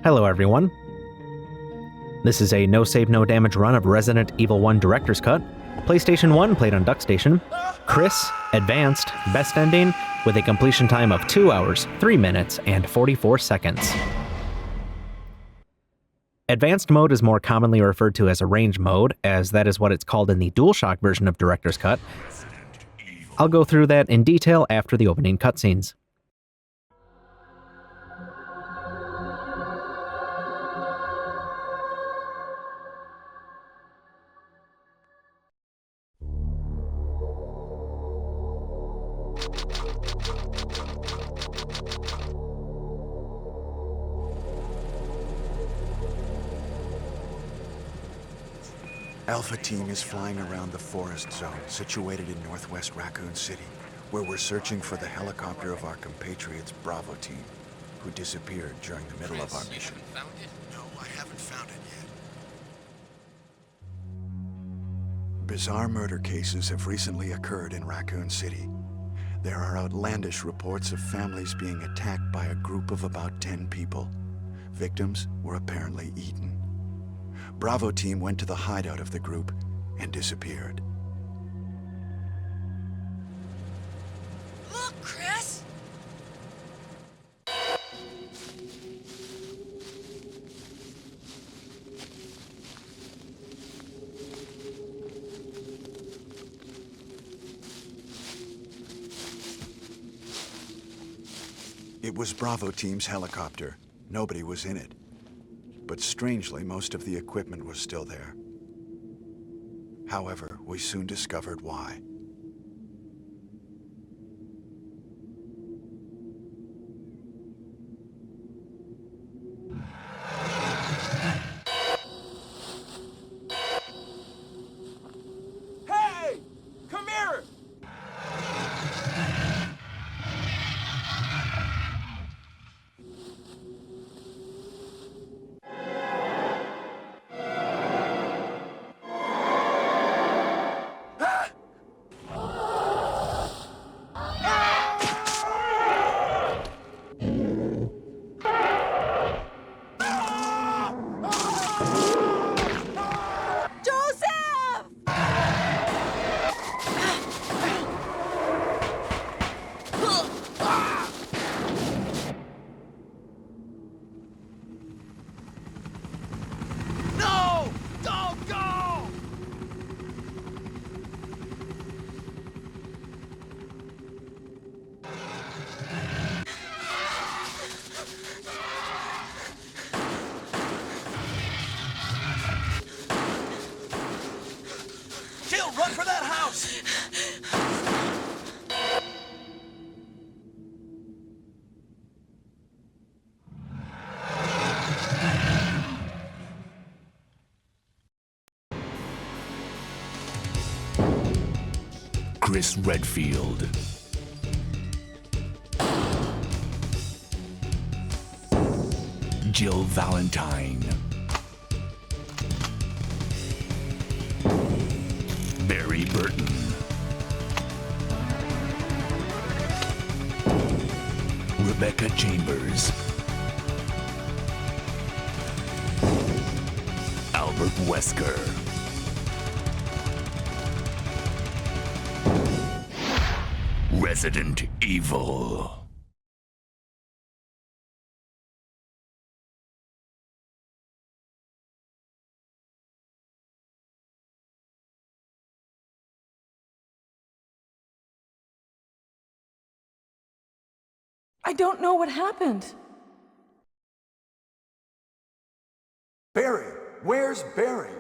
Hello everyone. This is a no save no damage run of Resident Evil 1 Director's Cut. PlayStation 1 played on DuckStation. Chris, Advanced, Best Ending, with a completion time of 2 hours, 3 minutes, and 44 seconds. Advanced mode is more commonly referred to as Arrange mode, as that is what it's called in the DualShock version of Director's Cut. I'll go through that in detail after the opening cutscenes. Alpha Team is flying around the forest zone situated in northwest Raccoon City, where we're searching for the helicopter of our compatriots Bravo Team, who disappeared during the middle of our mission. You haven't found it? No, I haven't found it yet. Bizarre murder cases have recently occurred in Raccoon City. There are outlandish reports of families being attacked by a group of about 10 people. Victims were apparently eaten. Bravo Team went to the hideout of the group and disappeared. Look, Chris! It was Bravo Team's helicopter. Nobody was in it. But strangely, most of the equipment was still there. However, we soon discovered why. Hey! Come here! Run for that house! Chris Redfield. Jill Valentine. Barry Burton. Rebecca Chambers. Albert Wesker. Resident Evil. I don't know what happened. Barry! Where's Barry?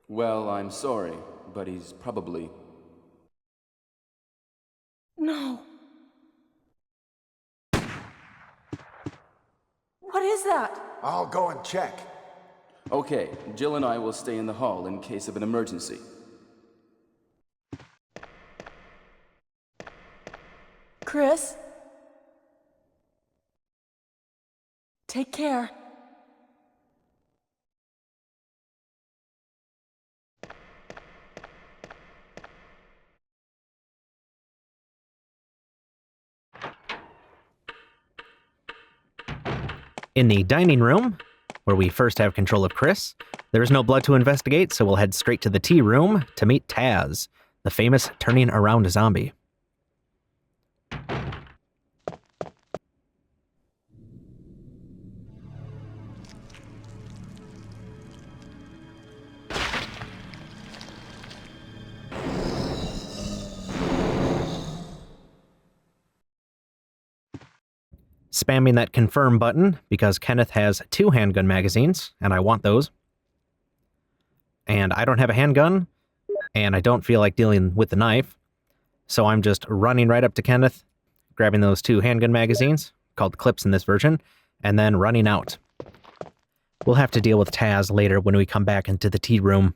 Well, I'm sorry, but he's probably... No. What is that? I'll go and check. Okay, Jill and I will stay in the hall in case of an emergency. Chris? Take care. In the dining room, where we first have control of Chris, there is no blood to investigate, so we'll head straight to the tea room to meet Taz, the famous turning around zombie. Spamming that confirm button because Kenneth has 2 handgun magazines, and I want those. And I don't have a handgun, and I don't feel like dealing with the knife, so I'm just running right up to Kenneth, grabbing those 2 handgun magazines, called clips in this version, and then running out. We'll have to deal with Taz later when we come back into the tea room.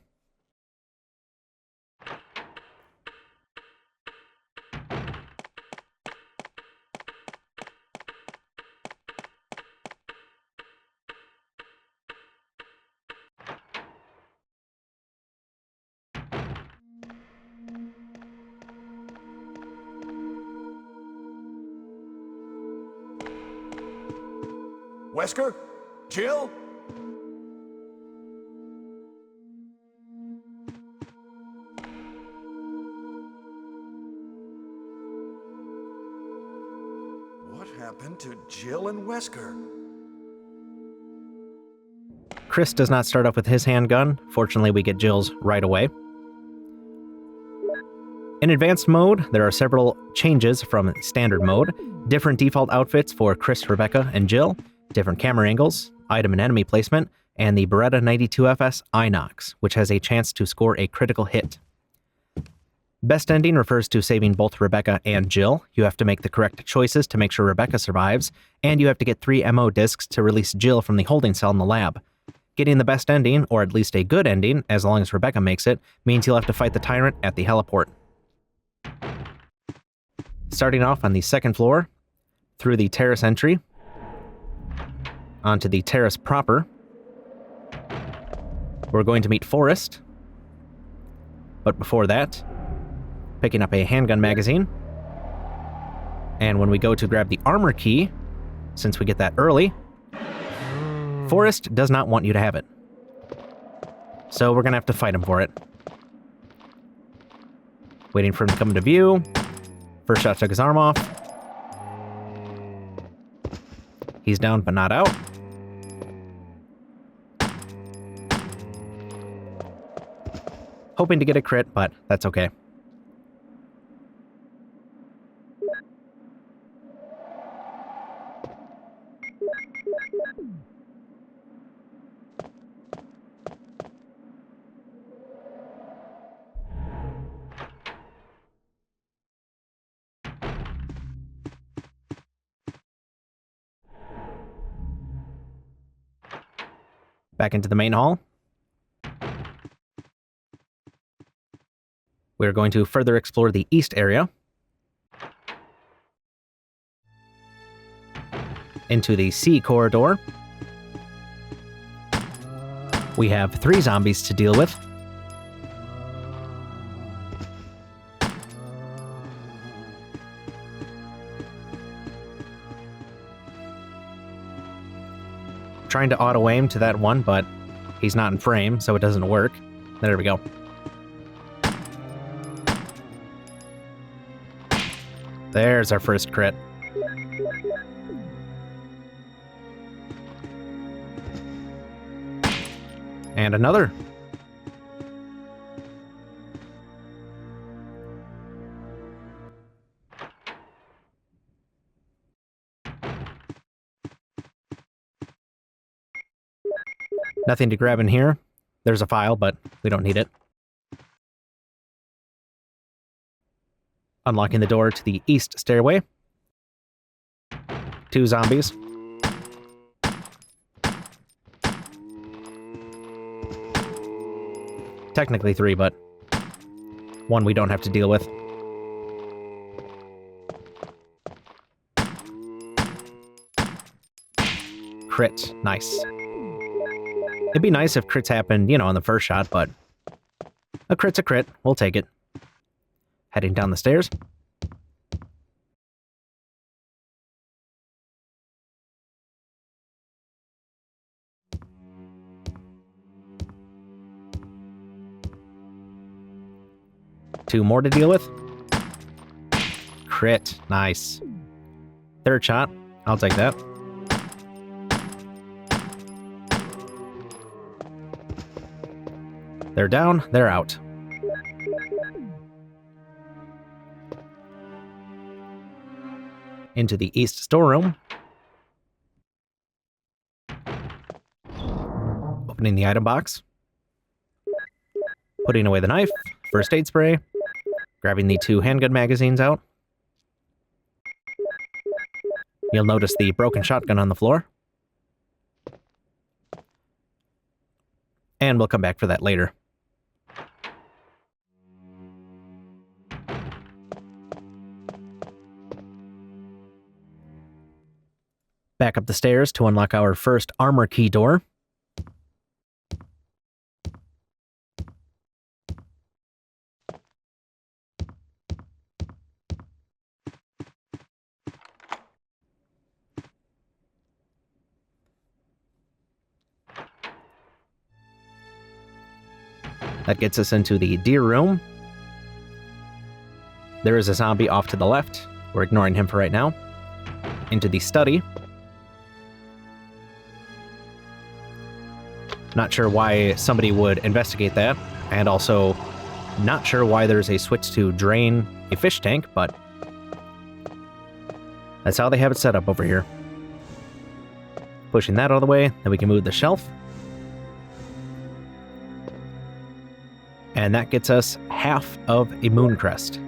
Wesker? Jill? What happened to Jill and Wesker? Chris does not start off with his handgun. Fortunately, we get Jill's right away. In advanced mode, there are several changes from standard mode. Different default outfits for Chris, Rebecca, and Jill, different camera angles, item and enemy placement, and the Beretta 92FS Inox, which has a chance to score a critical hit. Best ending refers to saving both Rebecca and Jill. You have to make the correct choices to make sure Rebecca survives, and you have to get 3 MO discs to release Jill from the holding cell in the lab. Getting the best ending, or at least a good ending, as long as Rebecca makes it, means you'll have to fight the Tyrant at the Heliport. Starting off on the 2nd floor, through the terrace entry, onto the terrace proper, we're going to meet Forrest. But before that, picking up a handgun magazine. And when we go to grab the armor key, since we get that early, Forrest does not want you to have it. So we're going to have to fight him for it. Waiting for him to come into view. First shot took his arm off. He's down but not out. Hoping to get a crit, but that's okay. Back into the main hall. We're going to further explore the east area. Into the C corridor. We have 3 zombies to deal with. Trying to auto-aim to that one, but he's not in frame, so it doesn't work. There we go. There's our first crit. And another. Nothing to grab in here. There's a file, but we don't need it. Unlocking the door to the east stairway. 2 zombies. Technically 3, but 1 we don't have to deal with. Crit. Nice. It'd be nice if crits happened, on the first shot, but a crit's a crit. We'll take it. Heading down the stairs. 2 more to deal with. Crit. Nice. 3rd shot. I'll take that. They're down. They're out. Into the east storeroom. Opening the item box. Putting away the knife. First aid spray. Grabbing the 2 handgun magazines out. You'll notice the broken shotgun on the floor. And we'll come back for that later. Back up the stairs to unlock our first armor key door. That gets us into the deer room. There is a zombie off to the left. We're ignoring him for right now. Into the study. Not sure why somebody would investigate that, and also not sure why there's a switch to drain a fish tank, but that's how they have it set up over here. Pushing that out of the way, then we can move the shelf. And that gets us half of a moon crest.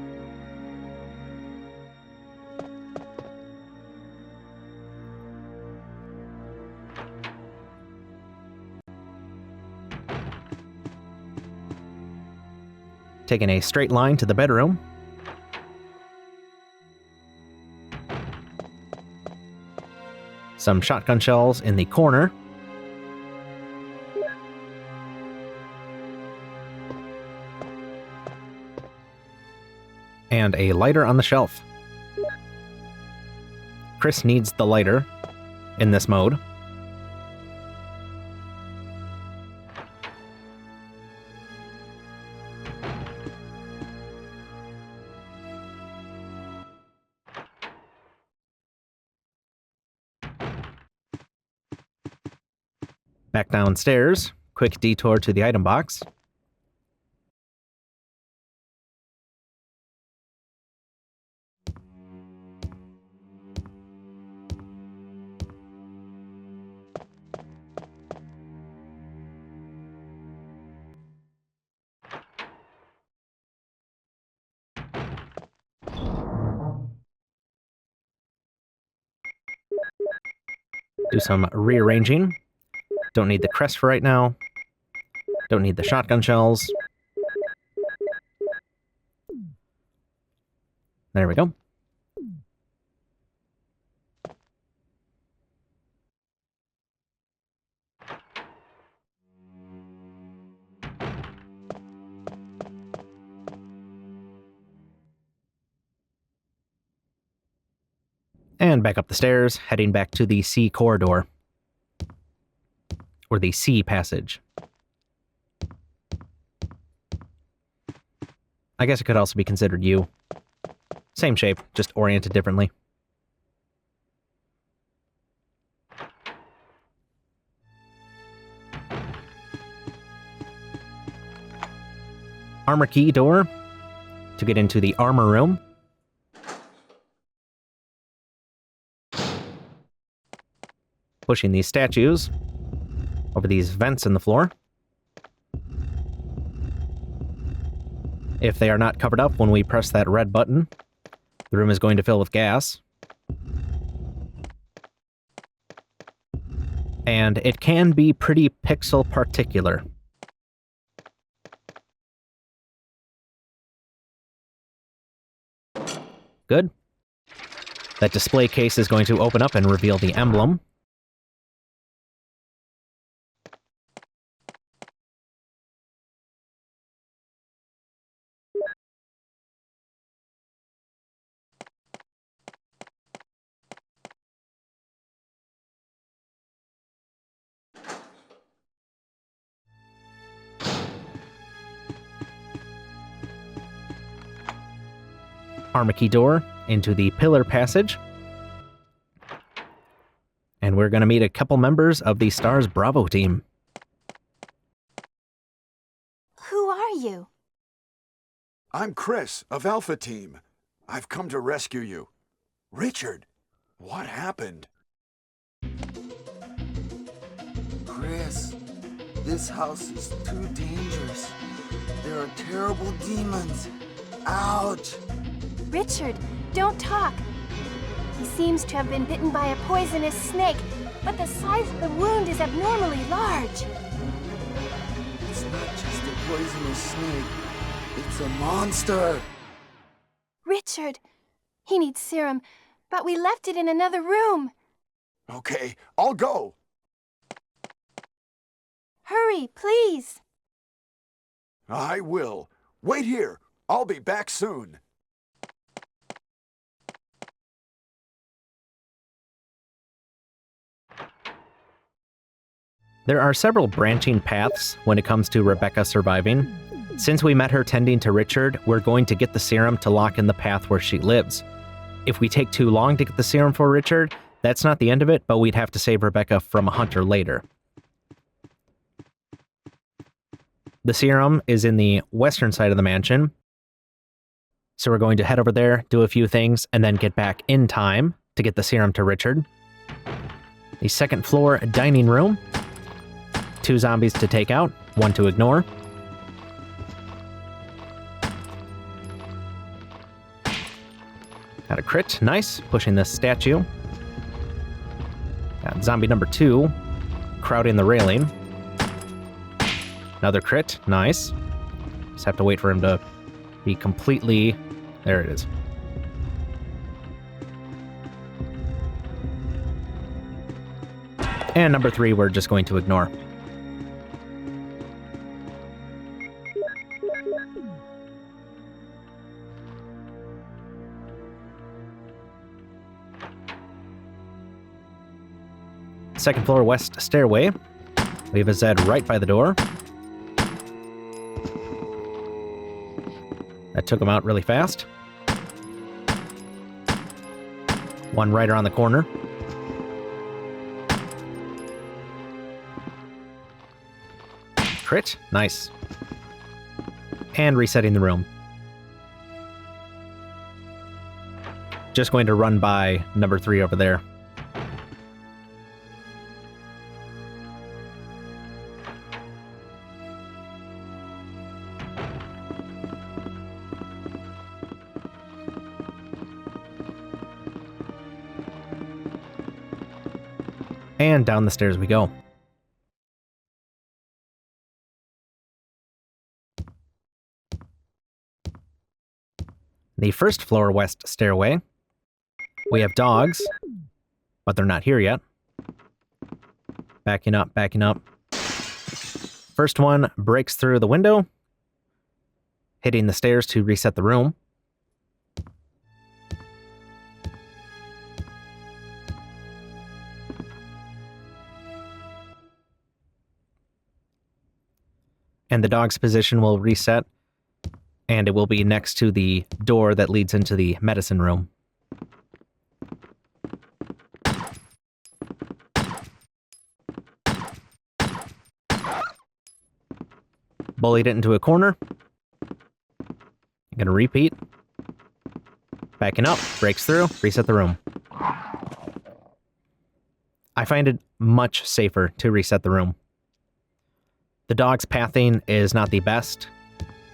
Taking a straight line to the bedroom. Some shotgun shells in the corner. And a lighter on the shelf. Chris needs the lighter in this mode. Back downstairs, quick detour to the item box. Do some rearranging. Don't need the crest for right now. Don't need the shotgun shells. There we go. And back up the stairs, heading back to the C corridor. Or the C passage. I guess it could also be considered U. Same shape, just oriented differently. Armor key door to get into the armor room. Pushing these statues over these vents in the floor. If they are not covered up when we press that red button, the room is going to fill with gas. And it can be pretty pixel particular. Good. That display case is going to open up and reveal the emblem. Armaky door into the pillar passage. And we're going to meet a couple members of the STARS Bravo team. Who are you? I'm Chris of Alpha Team. I've come to rescue you. Richard, what happened? Chris, this house is too dangerous. There are terrible demons. Ouch! Richard, don't talk. He seems to have been bitten by a poisonous snake, but the size of the wound is abnormally large. It's not just a poisonous snake. It's a monster. Richard, he needs serum, but we left it in another room. Okay, I'll go. Hurry, please. I will. Wait here. I'll be back soon. There are several branching paths when it comes to Rebecca surviving. Since we met her tending to Richard, we're going to get the serum to lock in the path where she lives. If we take too long to get the serum for Richard, that's not the end of it, but we'd have to save Rebecca from a hunter later. The serum is in the western side of the mansion, so we're going to head over there, do a few things, and then get back in time to get the serum to Richard. The second floor dining room. 2 zombies to take out, 1 to ignore. Got a crit, nice, pushing this statue. Got zombie number 2, crowding the railing. Another crit, nice. Just have to wait for him to be completely... There it is. And number 3, we're just going to ignore. Second floor west stairway. We have a Zed right by the door. That took him out really fast. 1 right around the corner. Crit, nice. And resetting the room. Just going to run by number 3 over there. And down the stairs we go. The first floor west stairway. We have dogs, but they're not here yet. Backing up, backing up. First one breaks through the window, hitting the stairs to reset the room. And the dog's position will reset, and it will be next to the door that leads into the medicine room. Bullied it into a corner. I'm gonna repeat. Backing up, breaks through, reset the room. I find it much safer to reset the room. The dog's pathing is not the best.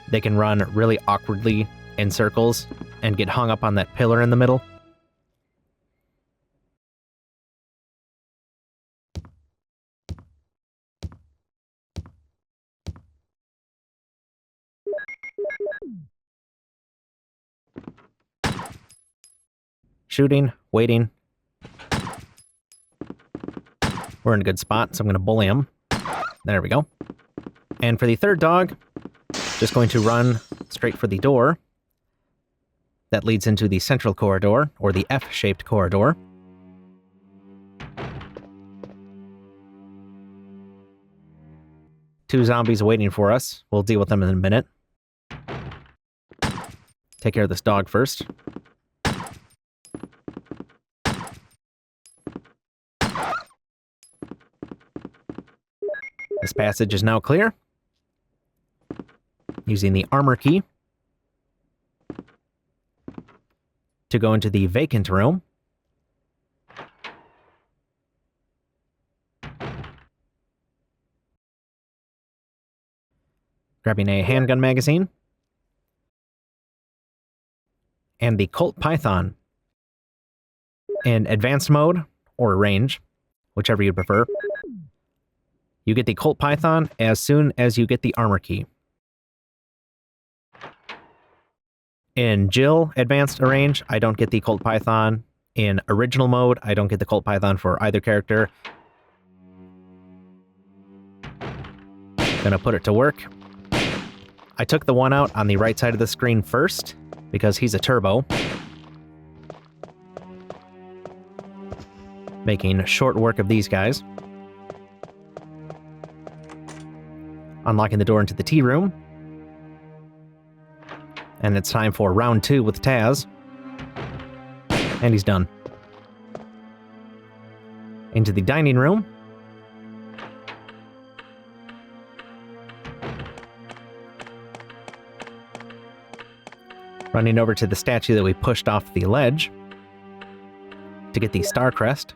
They can run really awkwardly in circles and get hung up on that pillar in the middle. Shooting, waiting. We're in a good spot, so I'm going to bully him. There we go. And for the third dog, just going to run straight for the door that leads into the central corridor, or the F-shaped corridor. Two zombies waiting for us. We'll deal with them in a minute. Take care of this dog first. This passage is now clear. Using the armor key to go into the vacant room. Grabbing a handgun magazine. And the Colt Python. In advanced mode, or range, whichever you prefer. You get the Colt Python as soon as you get the armor key. In Jill Advanced Range, I don't get the Colt Python. In original mode, I don't get the Colt Python for either character. Gonna put it to work. I took the one out on the right side of the screen first, because he's a turbo. Making short work of these guys. Unlocking the door into the tea room. And it's time for round 2 with Taz. And he's done. Into the dining room. Running over to the statue that we pushed off the ledge to get the star crest.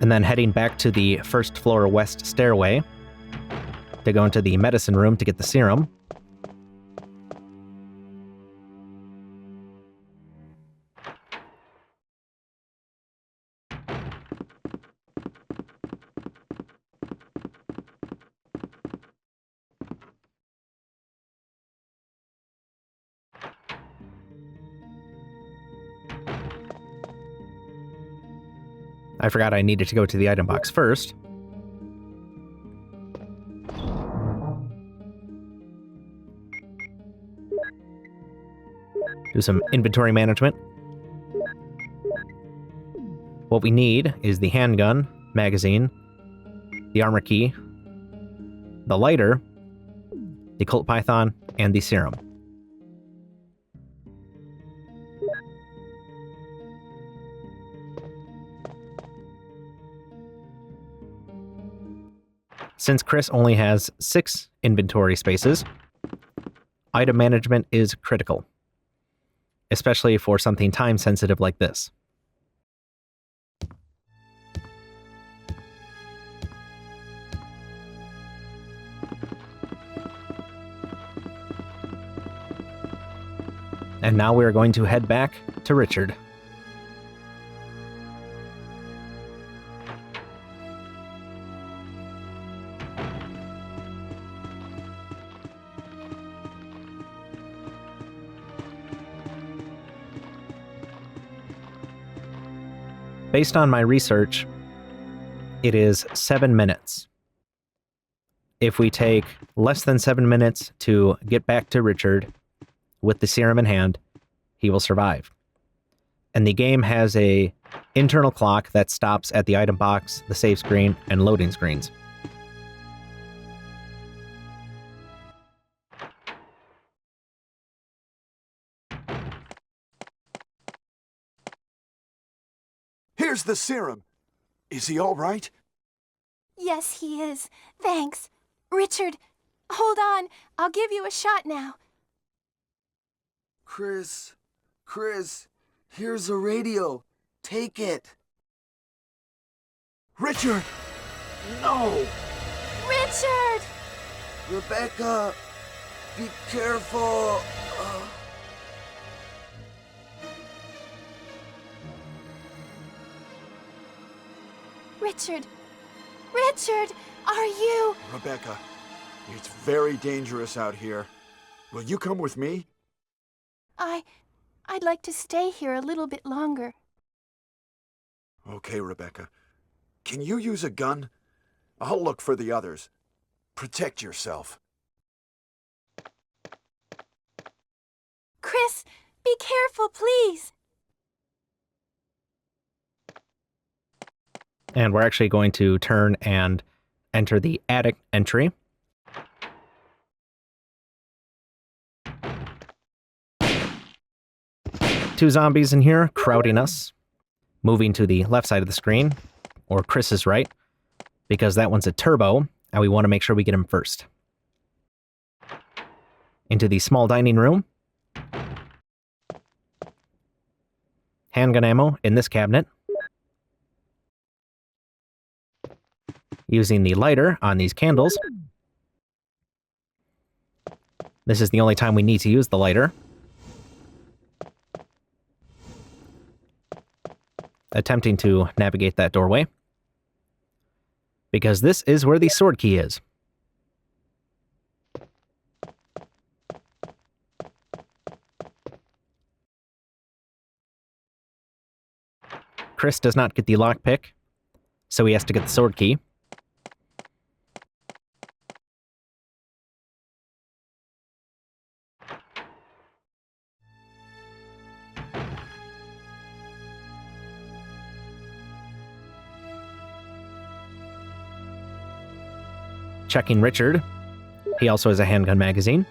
And then heading back to the first floor west stairway to go into the medicine room to get the serum. I forgot I needed to go to the item box first. Do some inventory management. What we need is the handgun, magazine, the armor key, the lighter, the Colt Python, and the serum. Since Chris only has 6 inventory spaces, item management is critical, especially for something time-sensitive like this. And now we are going to head back to Richard. Based on my research, it is 7 minutes. If we take less than 7 minutes to get back to Richard with the serum in hand, he will survive. And the game has a internal clock that stops at the item box, the save screen, and loading screens. Here's the serum. Is he all right? Yes, he is. Thanks. Richard, hold on. I'll give you a shot now. Chris, here's a radio. Take it. Richard! No! Richard! Rebecca, be careful. Richard! Richard! Are you... Rebecca, it's very dangerous out here. Will you come with me? I'd like to stay here a little bit longer. Okay, Rebecca. Can you use a gun? I'll look for the others. Protect yourself. Chris, be careful, please. And we're actually going to turn and enter the attic entry. Two zombies in here crowding us, moving to the left side of the screen, or Chris's right, because that one's a turbo, and we want to make sure we get him first. Into the small dining room. Handgun ammo in this cabinet. Using the lighter on these candles. This is the only time we need to use the lighter. Attempting to navigate that doorway. Because this is where the sword key is. Chris does not get the lockpick, so he has to get the sword key. Checking Richard. He also has a handgun magazine.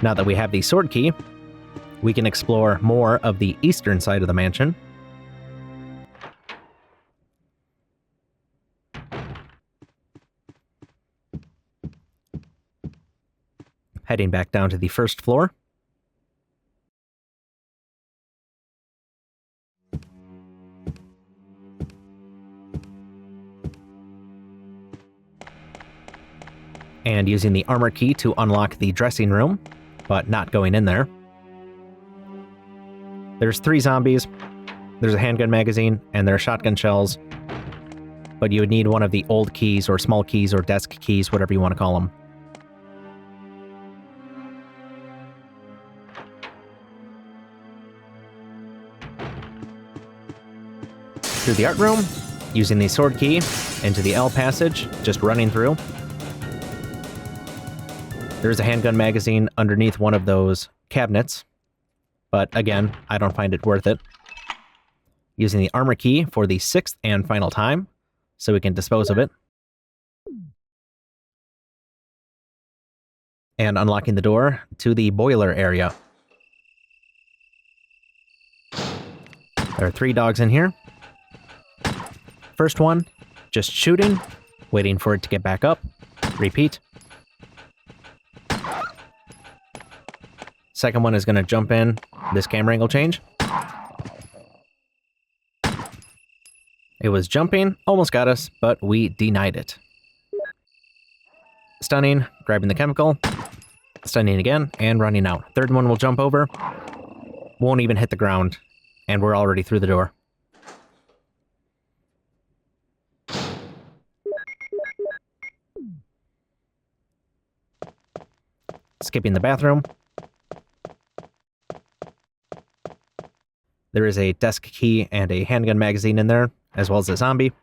Now that we have the sword key, we can explore more of the eastern side of the mansion. Heading back down to the first floor. And using the armor key to unlock the dressing room, but not going in there. There's 3 zombies, there's a handgun magazine, and there are shotgun shells, but you would need one of the old keys or small keys or desk keys, whatever you want to call them. Through the art room, using the sword key, into the L passage, just running through. There's a handgun magazine underneath one of those cabinets, but again, I don't find it worth it. Using the armor key for the 6th and final time, so we can dispose of it. And unlocking the door to the boiler area. There are 3 dogs in here. First one, just shooting, waiting for it to get back up. Repeat. Second one is going to jump in. This camera angle change. It was jumping, almost got us, but we denied it. Stunning, grabbing the chemical. Stunning again, and running out. Third one will jump over. Won't even hit the ground, and we're already through the door. Skipping the bathroom. There is a desk key and a handgun magazine in there, as well as a zombie.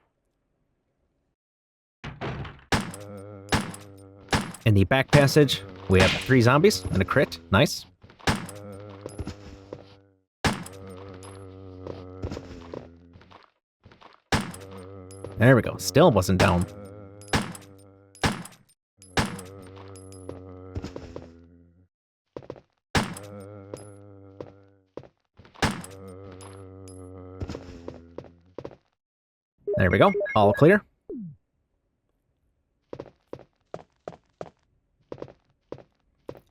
In the back passage, we have 3 zombies and a crit. Nice. There we go. Still wasn't down. There we go. All clear.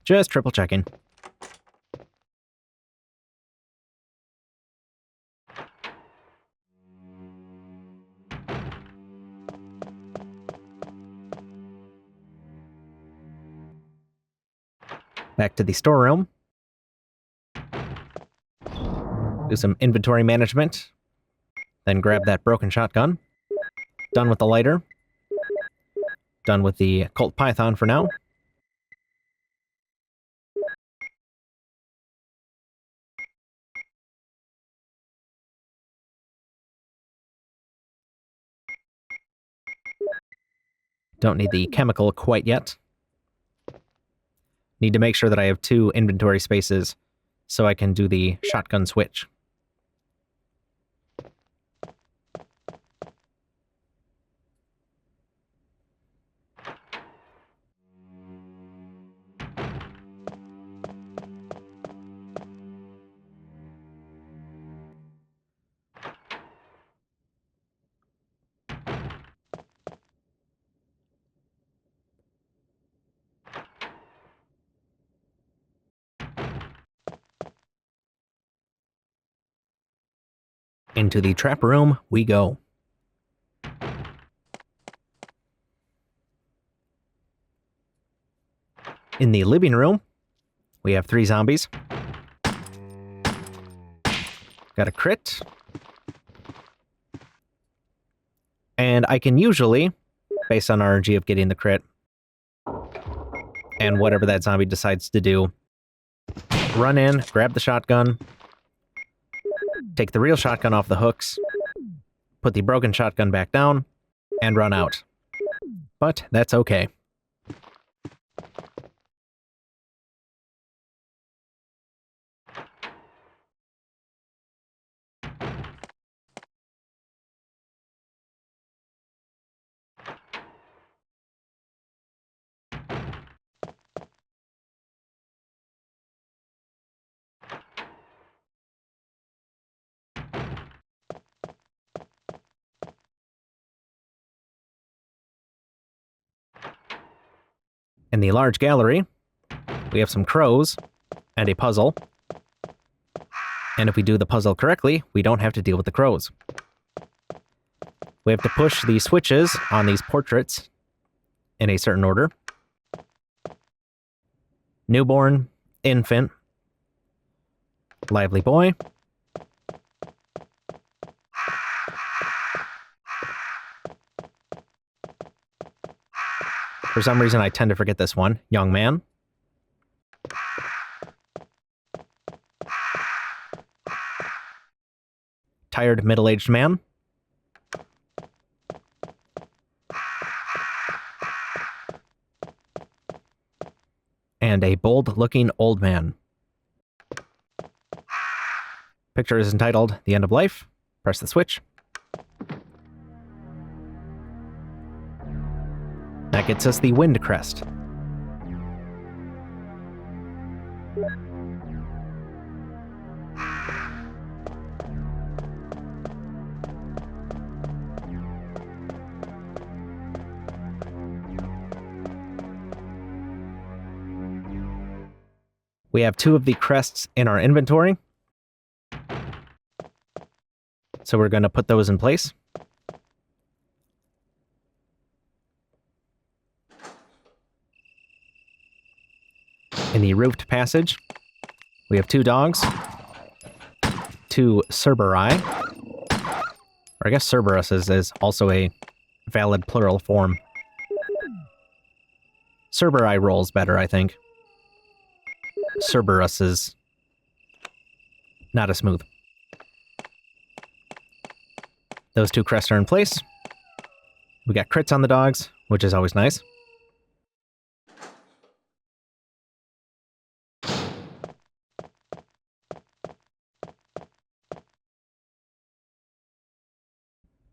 Just triple checking. Back to the storeroom. Do some inventory management. Then grab that broken shotgun. Done with the lighter. Done with the Colt Python for now. Don't need the chemical quite yet. Need to make sure that I have 2 inventory spaces so I can do the shotgun switch. Into the trap room we go. In the living room, we have 3 zombies. Got a crit. And I can usually, based on RNG of getting the crit, and whatever that zombie decides to do, run in, grab the shotgun, take the real shotgun off the hooks, put the broken shotgun back down, and run out. But that's okay. In the large gallery, we have some crows and a puzzle. And if we do the puzzle correctly, we don't have to deal with the crows. We have to push the switches on these portraits in a certain order. Newborn, infant, lively boy, for some reason, I tend to forget this one. Young man. Tired middle-aged man. And a bold-looking old man. Picture is entitled The End of Life. Press the switch. That gets us the wind crest. We have 2 of the crests in our inventory, so we're going to put those in place. In the roofed passage, we have 2 dogs, 2 Cerberi, or I guess Cerberus is also a valid plural form. Cerberi rolls better, I think. Cerberus is not as smooth. Those 2 crests are in place. We got crits on the dogs, which is always nice.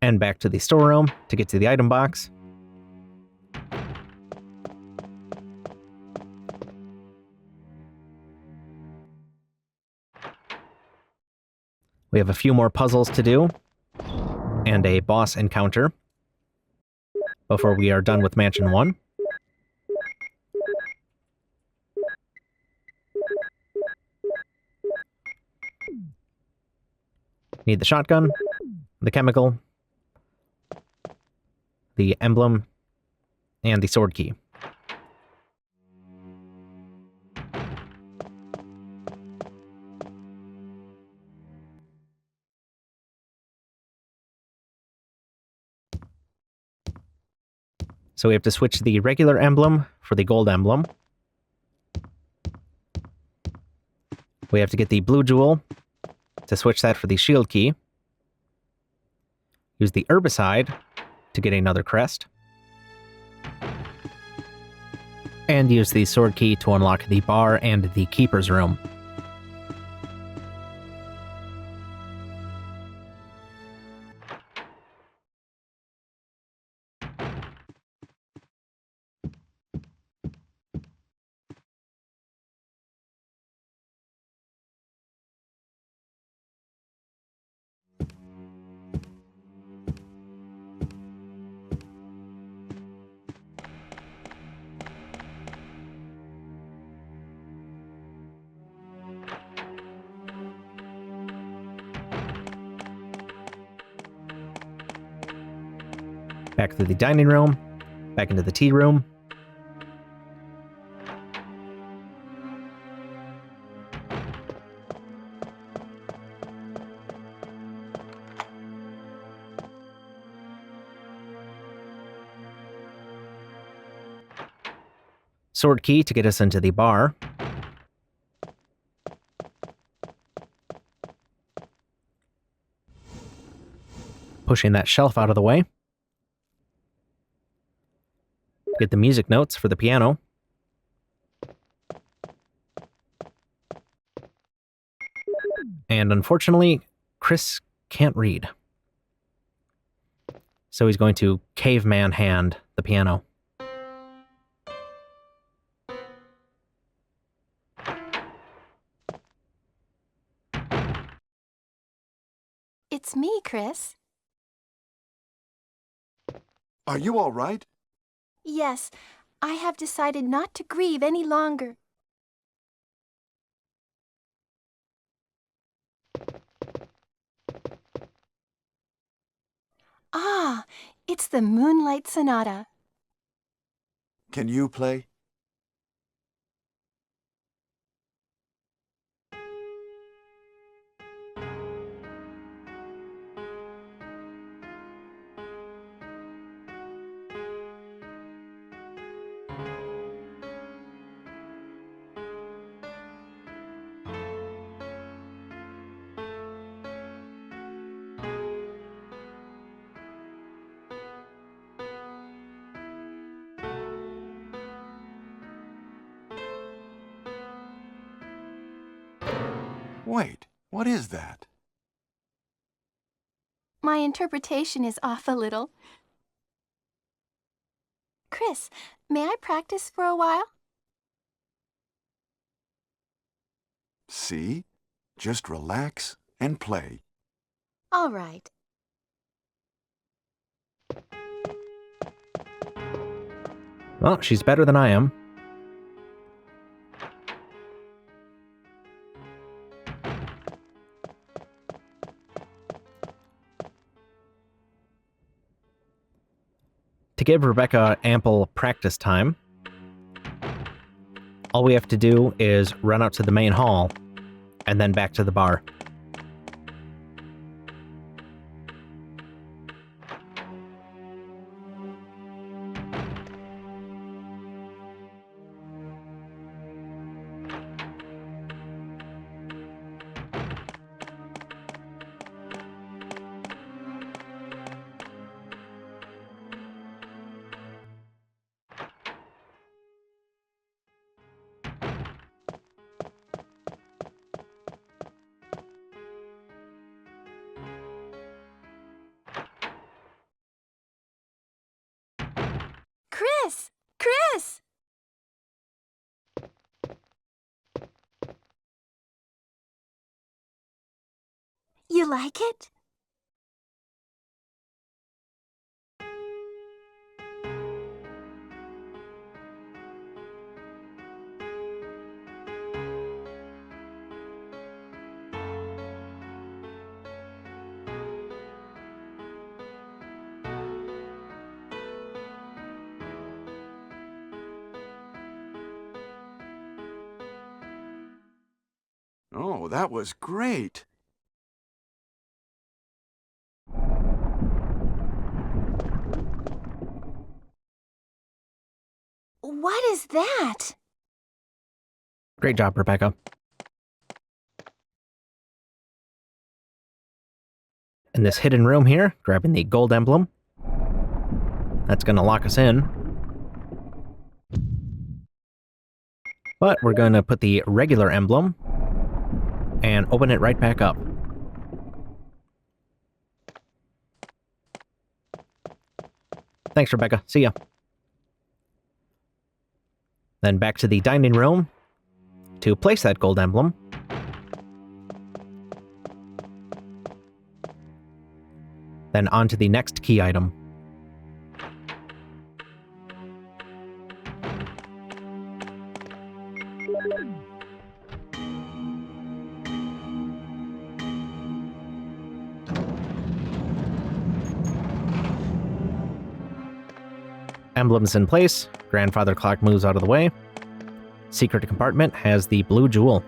And back to the storeroom to get to the item box. We have a few more puzzles to do, and a boss encounter before we are done with Mansion 1. Need the shotgun, the chemical, the emblem, and the sword key. So we have to switch the regular emblem for the gold emblem. We have to get the blue jewel to switch that for the shield key. Use the herbicide to get another crest. And use the sword key to unlock the bar and the keeper's room. Back through the dining room, back into the tea room. Sword key to get us into the bar. Pushing that shelf out of the way. Get the music notes for the piano. And unfortunately, Chris can't read. So he's going to caveman hand the piano. It's me, Chris. Are you all right? Yes, I have decided not to grieve any longer. Ah, it's the Moonlight Sonata. Can you play? Wait, what is that? My interpretation is off a little. Chris, may I practice for a while? See? Just relax and play. All right. Well, she's better than I am. To give Rebecca ample practice time, all we have to do is run up to the main hall and then back to the bar. Chris! Chris! You like it? Oh, that was great. What is that? Great job, Rebecca. In this hidden room here, grabbing the gold emblem. That's going to lock us in. But we're going to put the regular emblem and open it right back up. Thanks, Rebecca. See ya. Then back to the dining room to place that gold emblem. Then on to the next key item. Emblems in place. Grandfather clock moves out of the way. Secret compartment has the blue jewel.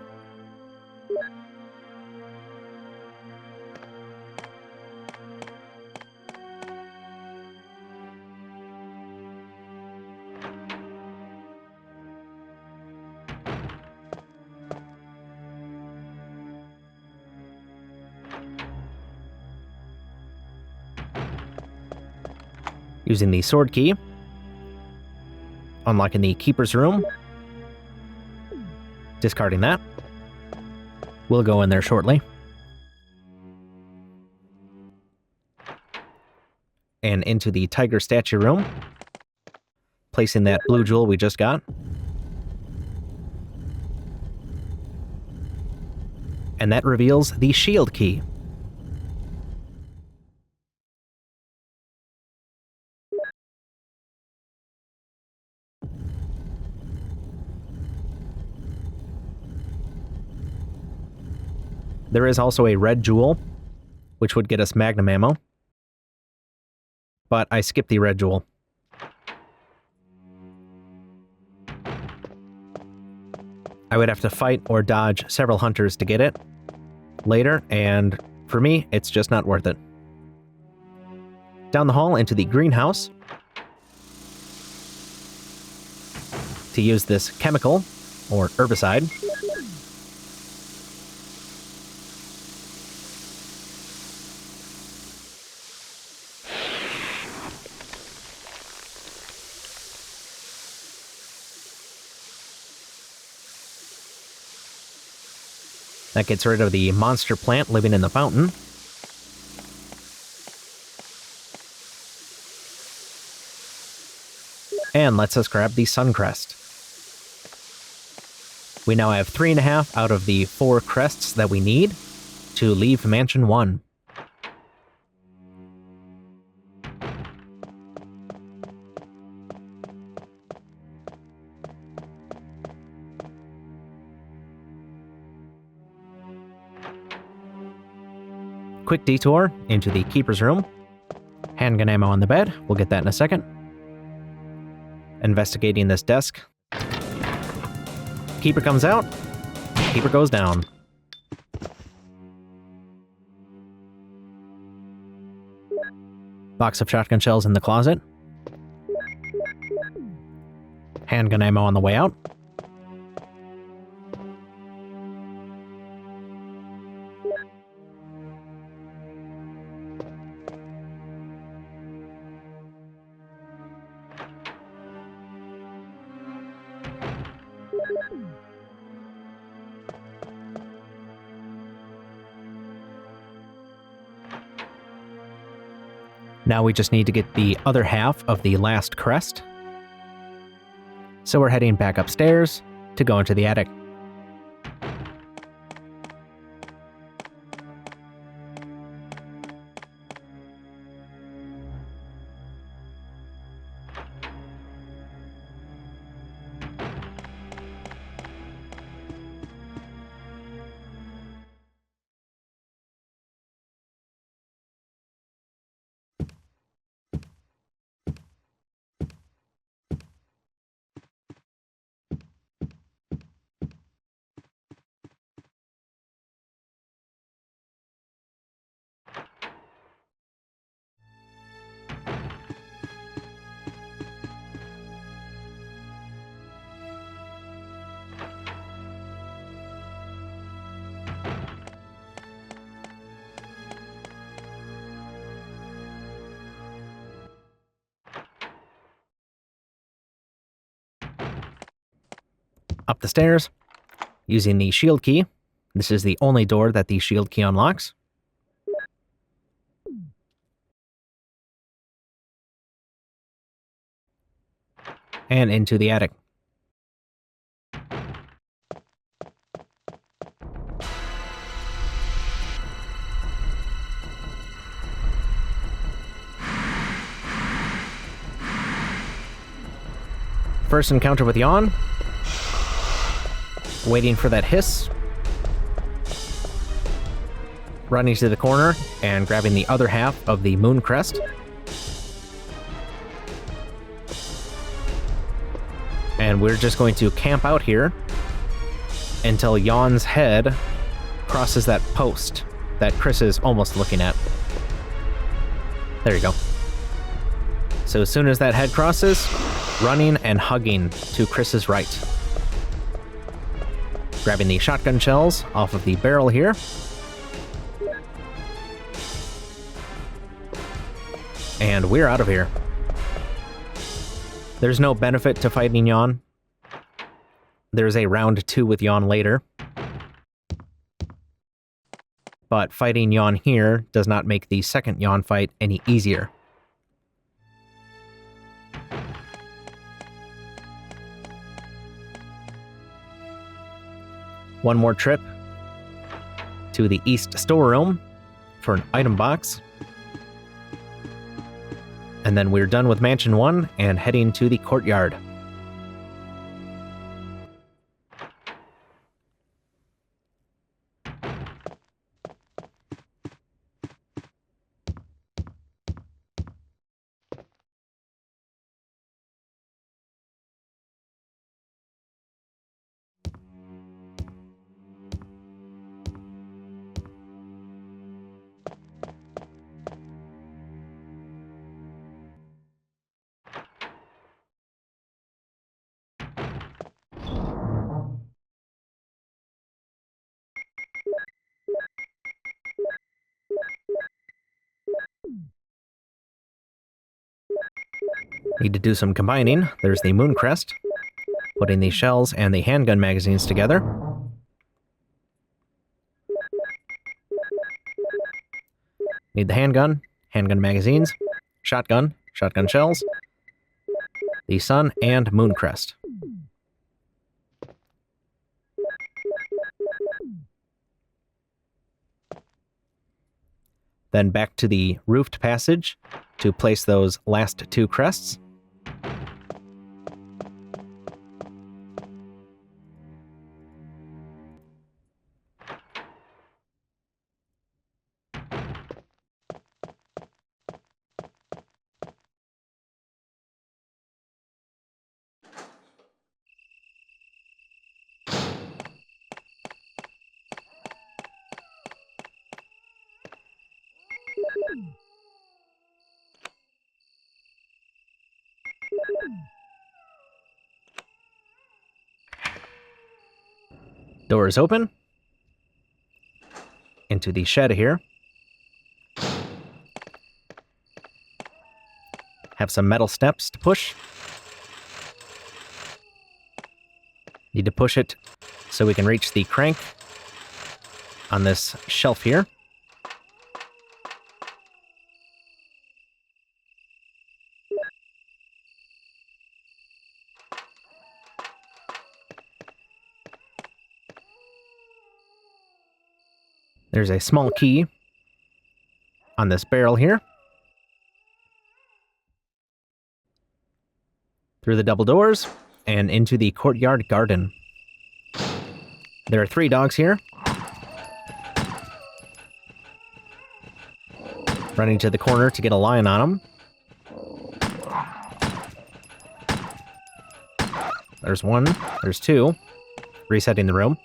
Using the sword key, unlocking the keeper's room, discarding that. We'll go in there shortly. And into the tiger statue room, placing that blue jewel we just got. And that reveals the shield key. There is also a red jewel, which would get us magnum ammo. But I skipped the red jewel. I would have to fight or dodge several hunters to get it later, and for me, it's just not worth it. Down the hall into the greenhouse to use this chemical, or herbicide. That gets rid of the monster plant living in the fountain. And lets us grab the sun crest. We now have 3.5 out of the 4 crests that we need to leave Mansion 1. Quick detour into the keeper's room. Handgun ammo on the bed. We'll get that in a second. Investigating this desk. Keeper comes out. Keeper goes down. Box of shotgun shells in the closet. Handgun ammo on the way out. Now we just need to get the other half of the last crest. So we're heading back upstairs to go into the attic. up the stairs, using the shield key. This is the only door that the shield key unlocks. And into the attic. First encounter with Yawn. Waiting for that hiss. Running to the corner and grabbing the other half of the moon crest. And we're just going to camp out here until Yawn's head crosses that post that Chris is almost looking at. There you go. So as soon as that head crosses, running and hugging to Chris's right. Grabbing the shotgun shells off of the barrel here. And we're out of here. There's no benefit to fighting Yawn. There's a round 2 with Yawn later. But fighting Yawn here does not make the second Yawn fight any easier. One more trip to the east storeroom for an item box. And then we're done with Mansion 1 and heading to the Courtyard. Need to do some combining. There's the moon crest. Putting the shells and the handgun magazines together. Need the handgun magazines, shotgun shells, the sun and moon crest. Then back to the roofed passage to place those last 2 crests. Door is open. Into the shed here. Have some metal steps to push. Need to push it so we can reach the crank on this shelf here. There's a small key on this barrel here. Through the double doors and into the courtyard garden. There are 3 dogs here. Running to the corner to get a lion on them. There's 1. There's 2. Resetting the room.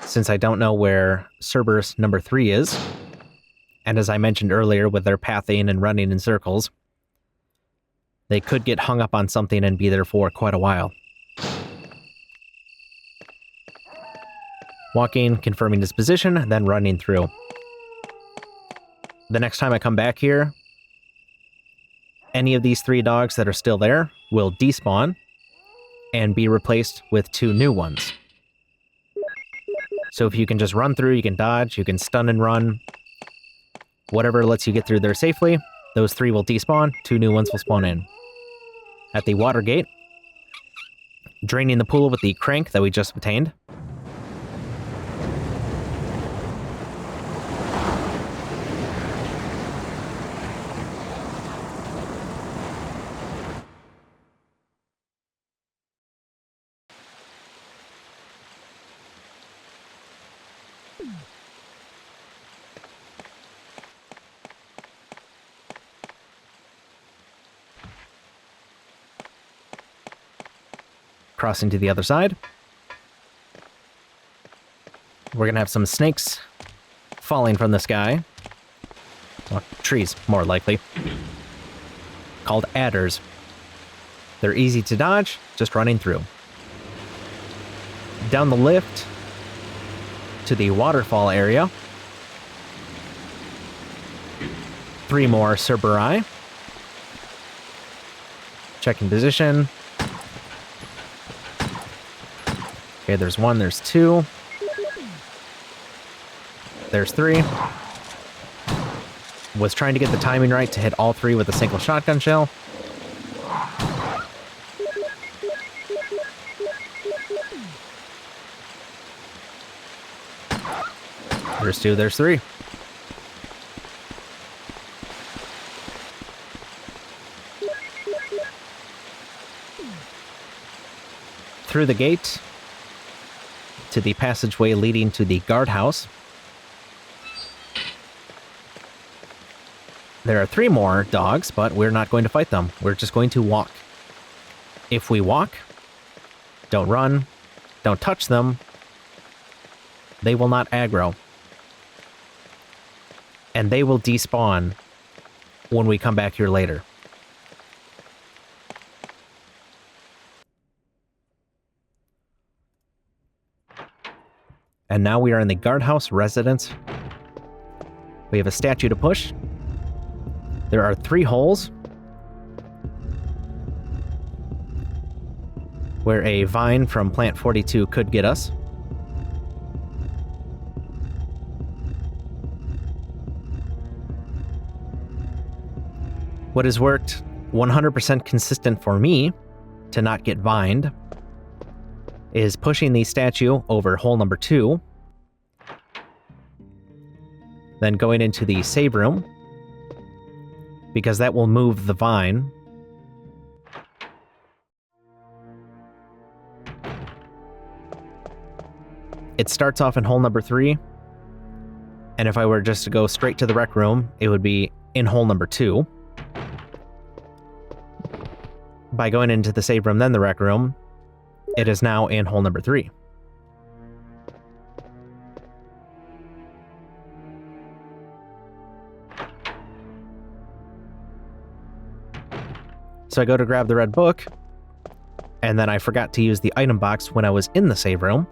Since I don't know where Cerberus number 3 is, and as I mentioned earlier with their pathing and running in circles, they could get hung up on something and be there for quite a while. Walking, confirming his position, then running through. The next time I come back here, any of these 3 dogs that are still there will despawn, and be replaced with 2 new ones. So if you can just run through, you can dodge, you can stun and run. Whatever lets you get through there safely, those 3 will despawn, 2 new ones will spawn in. At the water gate, draining the pool with the crank that we just obtained. Crossing to the other side. We're gonna have some snakes falling from the sky. Well, trees, more likely. Called adders. They're easy to dodge, just running through. Down the lift to the waterfall area. 3 more Cerberus. Checking position. Okay, there's 1, there's 2. There's 3. Was trying to get the timing right to hit all 3 with a single shotgun shell. There's 2, there's 3. Through the gate to the passageway leading to the guardhouse. There are 3 more dogs, but we're not going to fight them. We're just going to walk. If we walk, don't run, don't touch them, they will not aggro. And they will despawn when we come back here later. And now we are in the Guardhouse Residence. We have a statue to push. There are 3 holes where a vine from Plant 42 could get us. What has worked 100% consistent for me to not get vined is pushing the statue over hole number 2, then going into the save room, because that will move the vine. It starts off in hole number 3, and if I were just to go straight to the rec room, it would be in hole number 2. By going into the save room, then the rec room, it is now in hole number 3. So I go to grab the red book, and then I forgot to use the item box when I was in the save room.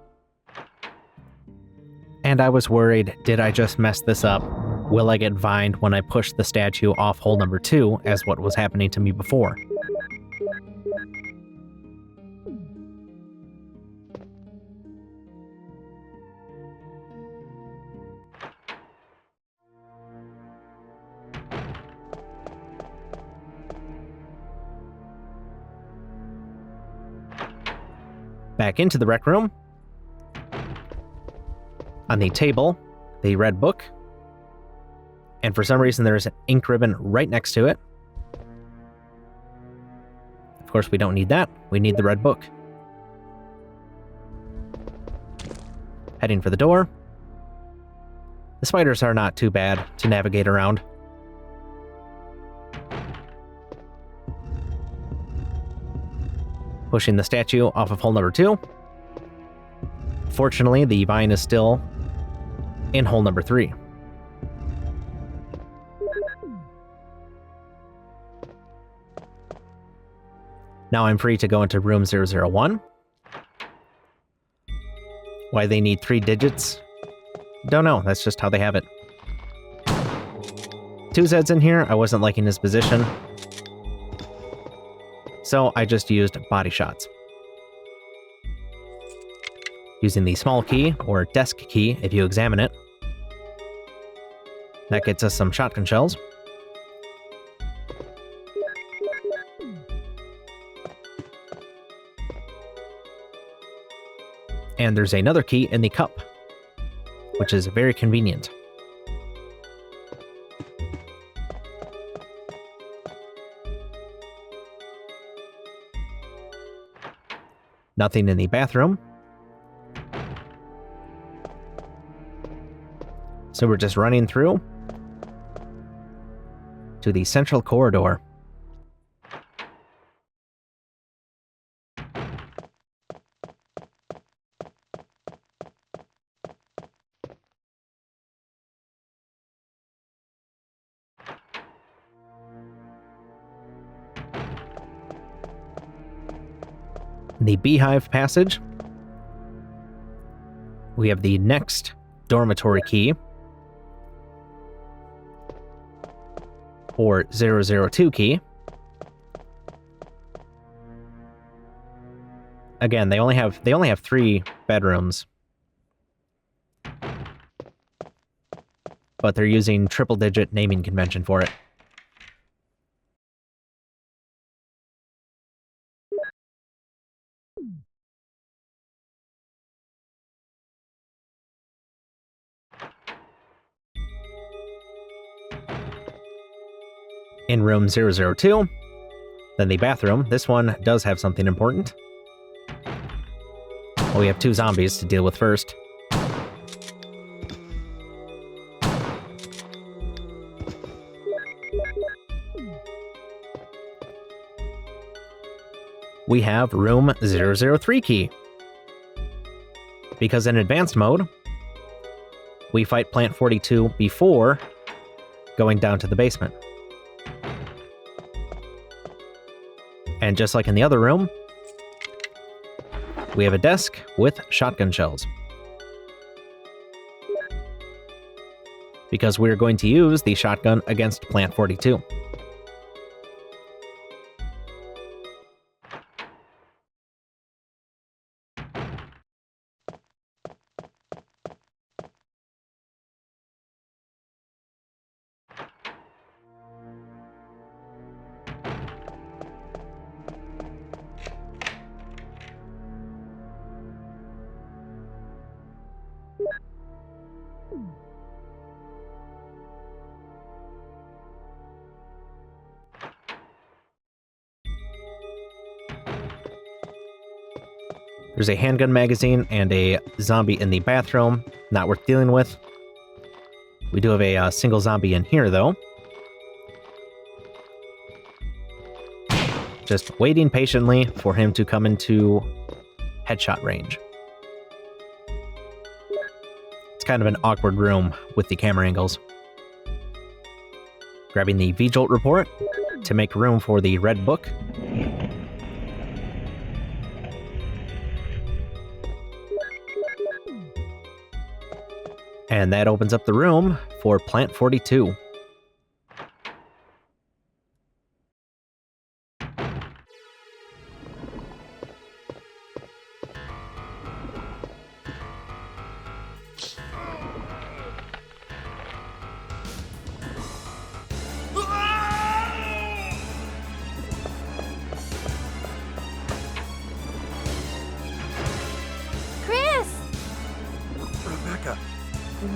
And I was worried, did I just mess this up? Will I get vined when I push the statue off hole number 2, as what was happening to me before? Back into the rec room. On the table, the red book. And for some reason, there's an ink ribbon right next to it. Of course, we don't need that. We need the red book. Heading for the door. The spiders are not too bad to navigate around. Pushing the statue off of hole number 2. Fortunately, the vine is still in hole number 3. Now I'm free to go into room 001. Why they need 3 digits? Don't know, that's just how they have it. 2 Zeds in here, I wasn't liking his position. So I just used body shots. using the small key, or desk key if you examine it. That gets us some shotgun shells. And there's another key in the cup, which is very convenient. Nothing in the bathroom. So we're just running through to the central corridor. The Beehive passage. We have the next dormitory key, or 002 key. Again, they only have 3 bedrooms, but they're using triple-digit naming convention for it. In room 002, then the bathroom. This one does have something important. Well, we have 2 zombies to deal with first. We have room 003 key. Because in advanced mode, we fight Plant 42 before going down to the basement. And just like in the other room, we have a desk with shotgun shells. Because we're going to use the shotgun against Plant 42. There's a handgun magazine and a zombie in the bathroom. Not worth dealing with. We do have a single zombie in here, though. Just waiting patiently for him to come into headshot range. It's kind of an awkward room with the camera angles. Grabbing the V-Jolt report to make room for the red book. And that opens up the room for Plant 42.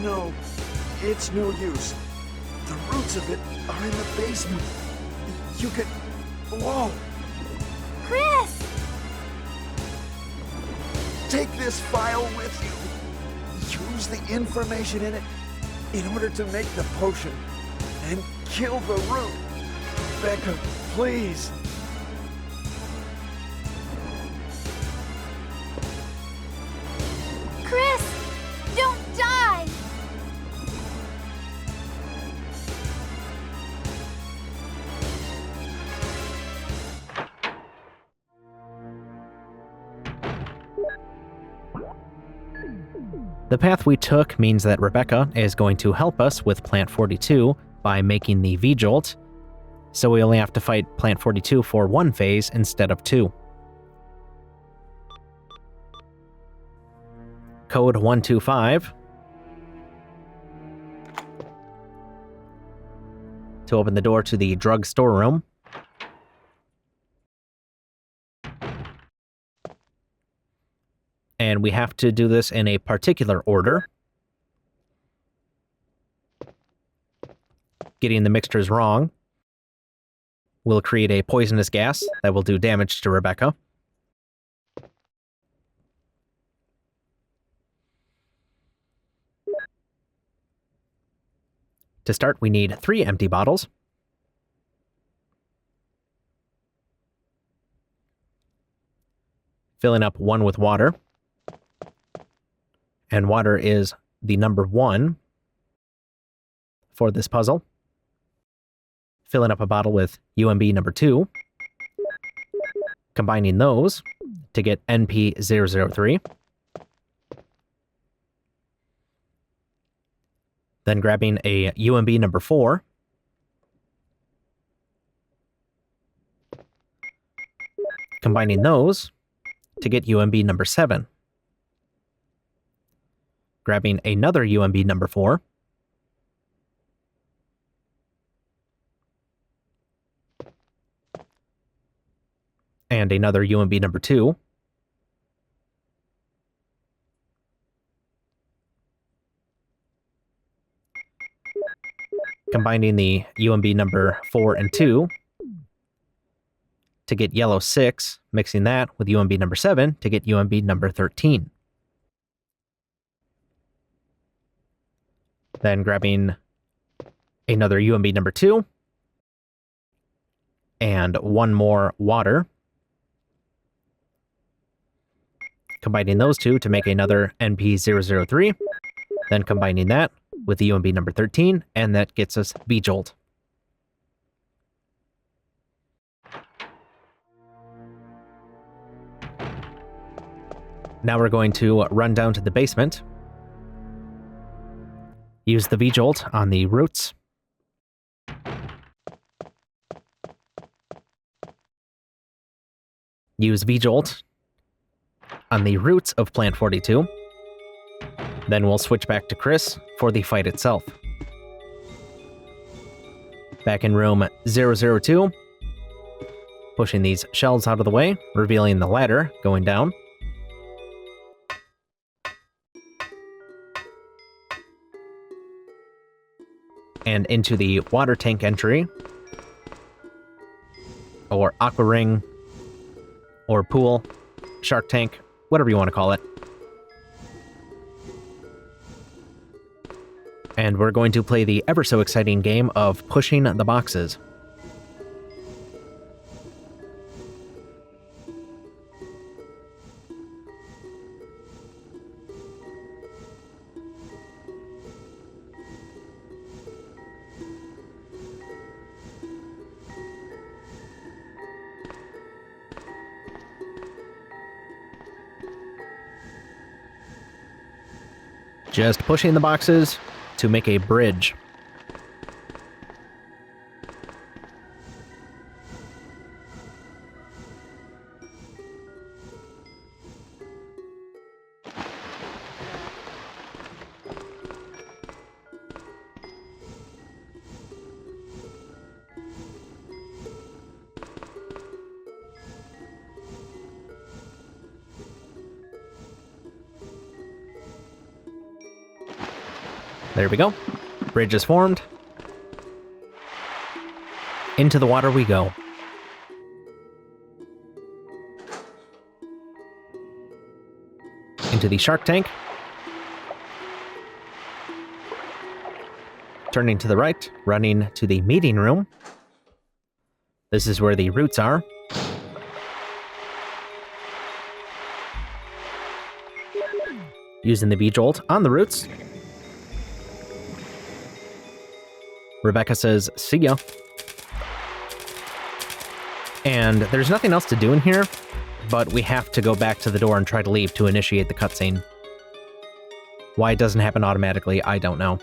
No, it's no use. The roots of it are in the basement. You could... Whoa! Chris! Take this file with you. Use the information in it in order to make the potion. And kill the root. Becca, please. Chris! Don't die! The path we took means that Rebecca is going to help us with Plant 42 by making the V-Jolt, so we only have to fight Plant 42 for 1 phase instead of 2. code 125 to open the door to the drug storeroom. And we have to do this in a particular order. Getting the mixtures wrong will create a poisonous gas that will do damage to Rebecca. To start, we need 3 empty bottles. Filling up 1 with water. And water is the number 1 for this puzzle. Filling up a bottle with UMB number 2. Combining those to get NP003. Then grabbing a UMB number 4. Combining those to get UMB number 7. Grabbing another UMB number 4. And another UMB number 2. Combining the UMB number 4 and 2 to get yellow 6, mixing that with UMB number 7 to get UMB number 13. Then grabbing another UMB number 2 and 1 more water. Combining those 2 to make another NP003. Then combining that with the UMB number 13, and that gets us V-Jolt. Now we're going to run down to the basement. Use the V-Jolt on the roots. Use V-Jolt on the roots of Plant 42. Then we'll switch back to Chris for the fight itself. Back in room 002. Pushing these shelves out of the way, revealing the ladder going down. And into the water tank entry, or aqua ring, or pool, shark tank, whatever you want to call it. And we're going to play the ever so exciting game of pushing the boxes. Just pushing the boxes to make a bridge. There we go. Bridge is formed. Into the water we go. Into the shark tank. Turning to the right, running to the meeting room. This is where the roots are. Using the V-Jolt on the roots. Rebecca says, "See ya." And there's nothing else to do in here, but we have to go back to the door and try to leave to initiate the cutscene. Why it doesn't happen automatically, I don't know.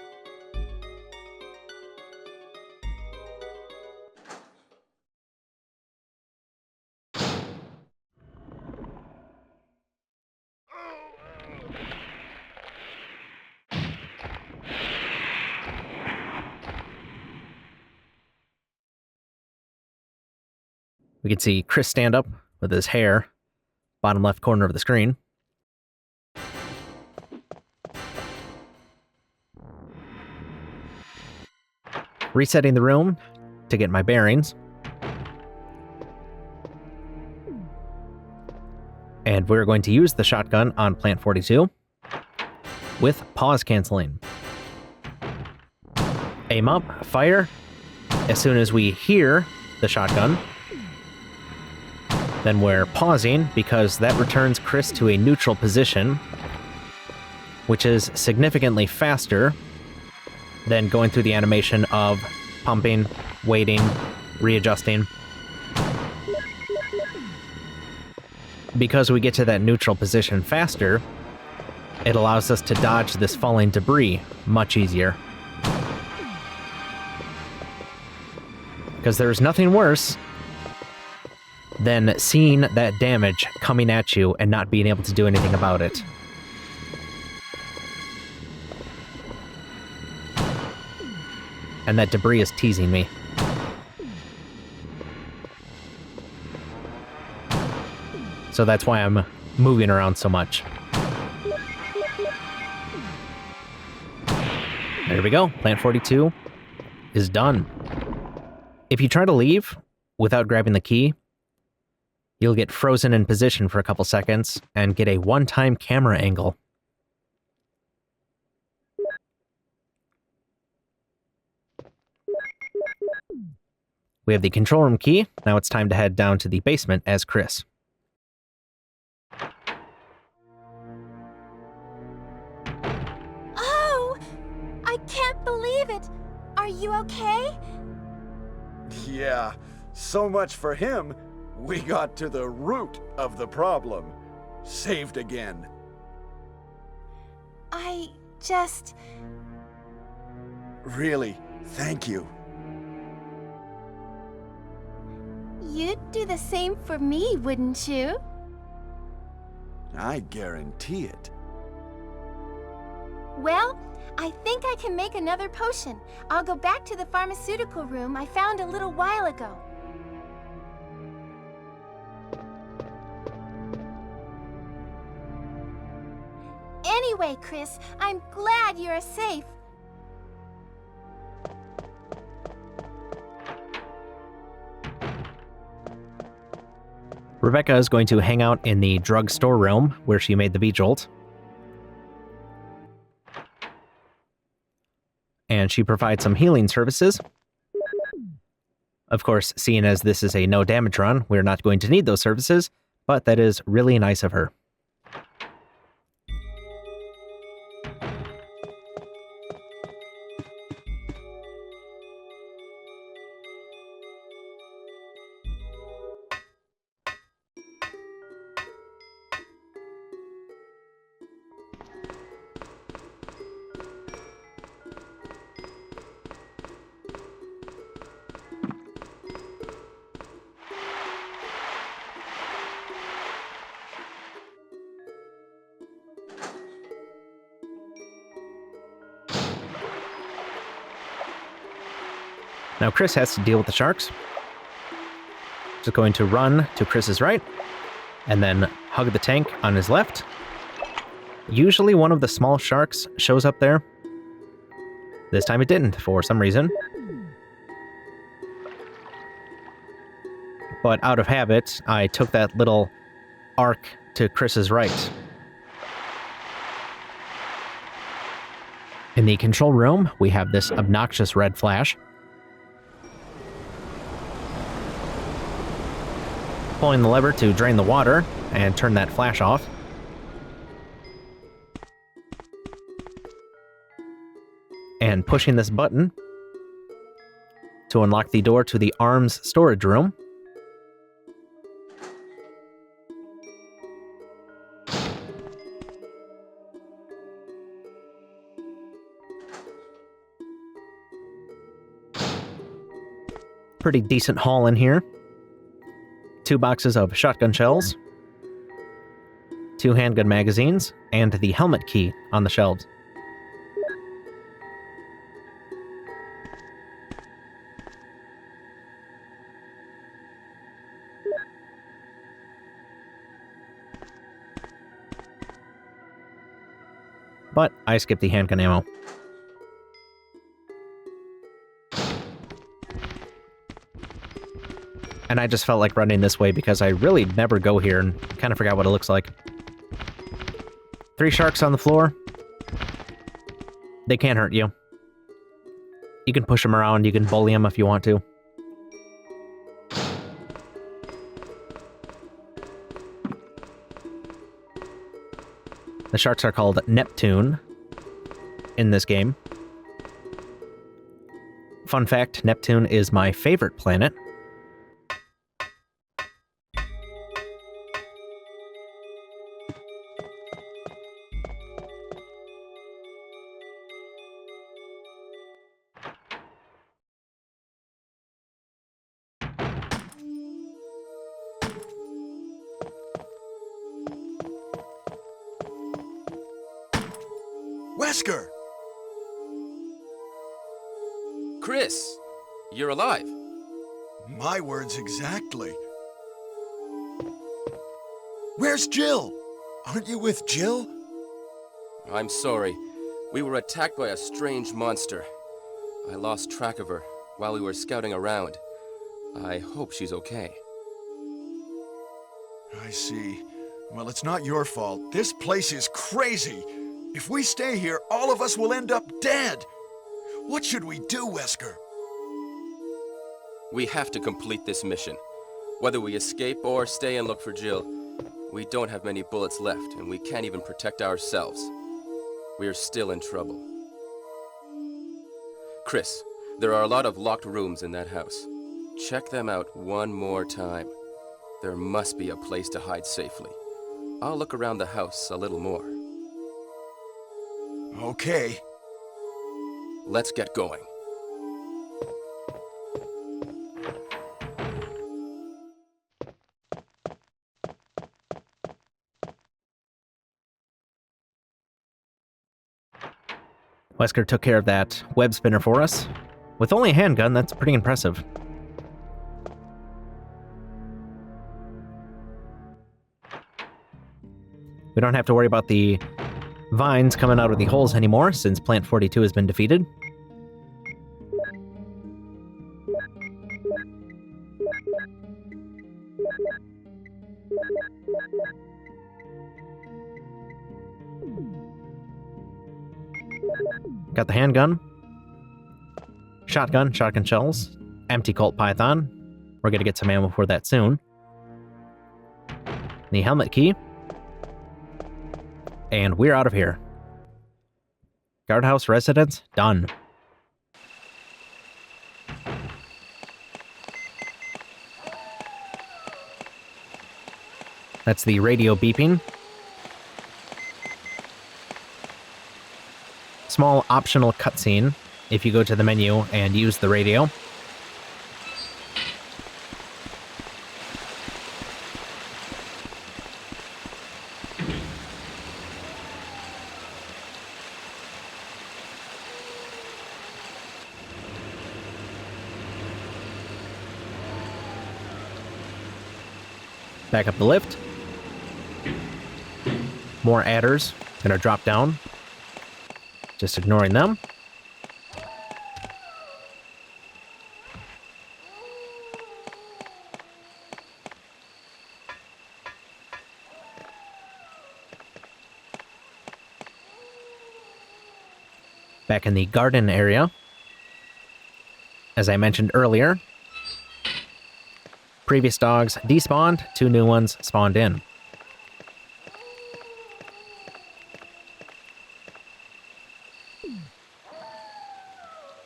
We can see Chris stand up with his hair, bottom left corner of the screen. Resetting the room to get my bearings. And we're going to use the shotgun on Plant 42 with pause canceling. Aim up, fire. As soon as we hear the shotgun, then we're pausing because that returns Chris to a neutral position, which is significantly faster than going through the animation of pumping, waiting, readjusting. Because we get to that neutral position faster, it allows us to dodge this falling debris much easier. Because there's nothing worse than seeing that damage coming at you and not being able to do anything about it. And that debris is teasing me. So that's why I'm moving around so much. There we go. Plant 42 is done. If you try to leave without grabbing the key, you'll get frozen in position for a couple seconds and get a one-time camera angle. We have the control room key. Now it's time to head down to the basement as Chris. Oh! I can't believe it! Are you okay? Yeah, so much for him. We got to the root of the problem. Saved again. I just... Really, thank you. You'd do the same for me, wouldn't you? I guarantee it. Well, I think I can make another potion. I'll go back to the pharmaceutical room I found a little while ago. Anyway, Chris, I'm glad you're safe. Rebecca is going to hang out in the drugstore room where she made the V-Jolt. And she provides some healing services. Of course, seeing as this is a no damage run, we're not going to need those services, but that is really nice of her. Now Chris has to deal with the sharks. Just going to run to Chris's right, and then hug the tank on his left. Usually one of the small sharks shows up there. This time it didn't, for some reason. But out of habit, I took that little arc to Chris's right. In the control room, we have this obnoxious red flash. Pulling the lever to drain the water and turn that flash off. And pushing this button to unlock the door to the arms storage room. Pretty decent haul in here. 2 boxes of shotgun shells, 2 handgun magazines, and the helmet key on the shelves. but I skipped the handgun ammo. And I just felt like running this way because I really never go here and kind of forgot what it looks like. 3 sharks on the floor. They can't hurt you. You can push them around, you can bully them if you want to. The sharks are called Neptune in this game. Fun fact, Neptune is my favorite planet. Wesker! Chris, you're alive. My words exactly. Where's Jill? Aren't you with Jill? I'm sorry. We were attacked by a strange monster. I lost track of her while we were scouting around. I hope she's okay. I see. Well, it's not your fault. This place is crazy. If we stay here, all of us will end up dead. What should we do, Wesker? We have to complete this mission. Whether we escape or stay and look for Jill, we don't have many bullets left, and we can't even protect ourselves. We're still in trouble. Chris, there are a lot of locked rooms in that house. Check them out one more time. There must be a place to hide safely. I'll look around the house a little more. Okay. Let's get going. Wesker took care of that web spinner for us. With only a handgun, that's pretty impressive. We don't have to worry about the vines coming out of the holes anymore, since Plant 42 has been defeated. Got the handgun. Shotgun shells. Empty Colt Python. We're gonna get some ammo for that soon. The helmet key. And we're out of here. Guardhouse Residence, done. That's the radio beeping. Small optional cutscene if you go to the menu and use the radio. Back up the lift. More adders. Gonna drop down. Just ignoring them. Back in the garden area. As I mentioned earlier, previous dogs despawned, 2 new ones spawned in.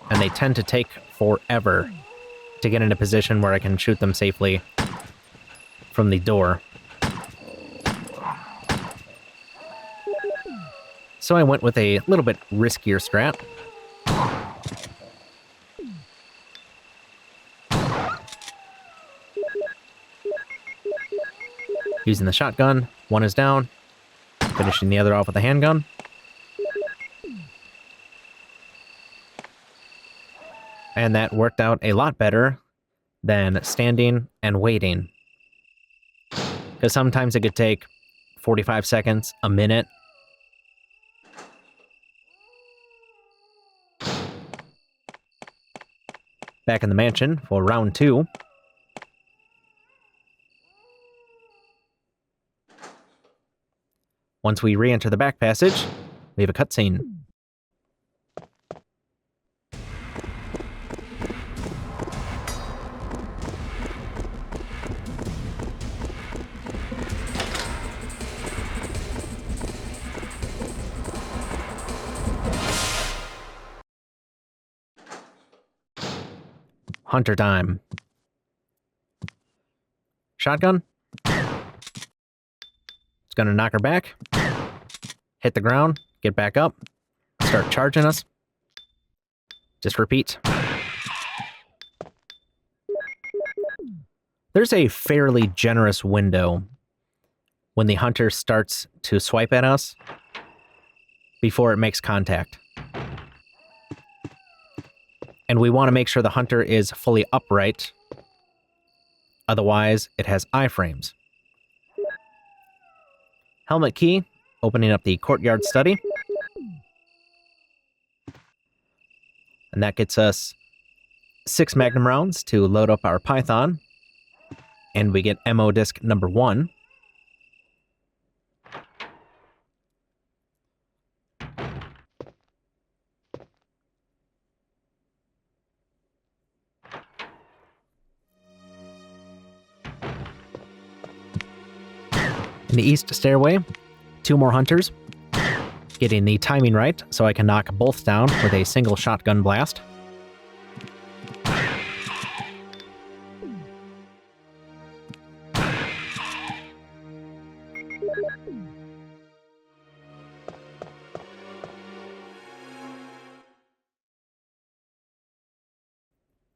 And they tend to take forever to get in a position where I can shoot them safely from the door. So I went with a little bit riskier strat. Using the shotgun, one is down. Finishing the other off with a handgun. And that worked out a lot better than standing and waiting. Because sometimes it could take 45 seconds, a minute, Back in the mansion for round 2. Once we re-enter the back passage, we have a cutscene. Hunter time. Shotgun. It's gonna knock her back. Hit the ground. Get back up. Start charging us. Just repeat. There's a fairly generous window when the hunter starts to swipe at us before it makes contact. And we want to make sure the hunter is fully upright. Otherwise, it has iframes. Helmet key, opening up the Courtyard study. And that gets us 6 Magnum rounds to load up our Python. And we get ammo disc number 1. In the east stairway, 2 more hunters. Getting the timing right so I can knock both down with a single shotgun blast.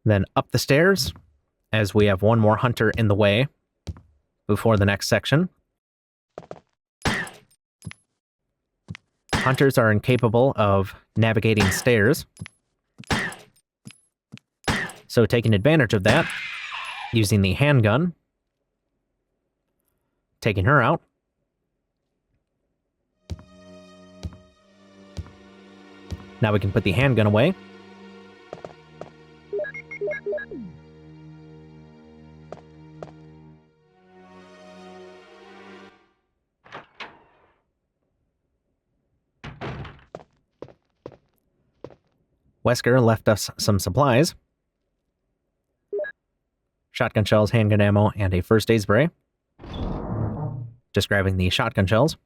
Then up the stairs, as we have 1 more hunter in the way before the next section. Hunters are incapable of navigating stairs. So taking advantage of that, using the handgun, taking her out. Now we can put the handgun away. Wesker left us some supplies. Shotgun shells, handgun ammo, and a first aid spray. Just grabbing the shotgun shells.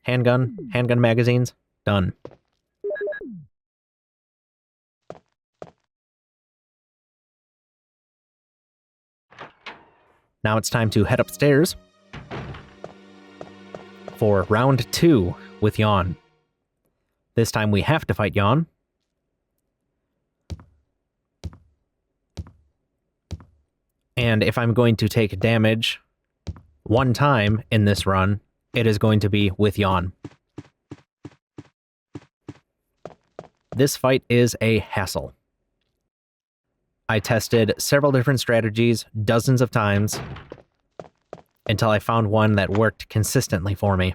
Handgun magazines, done. Now it's time to head upstairs for round 2 with Yawn. This time we have to fight Yawn. And if I'm going to take damage 1 time in this run, it is going to be with Yawn. This fight is a hassle. I tested several different strategies dozens of times until I found one that worked consistently for me.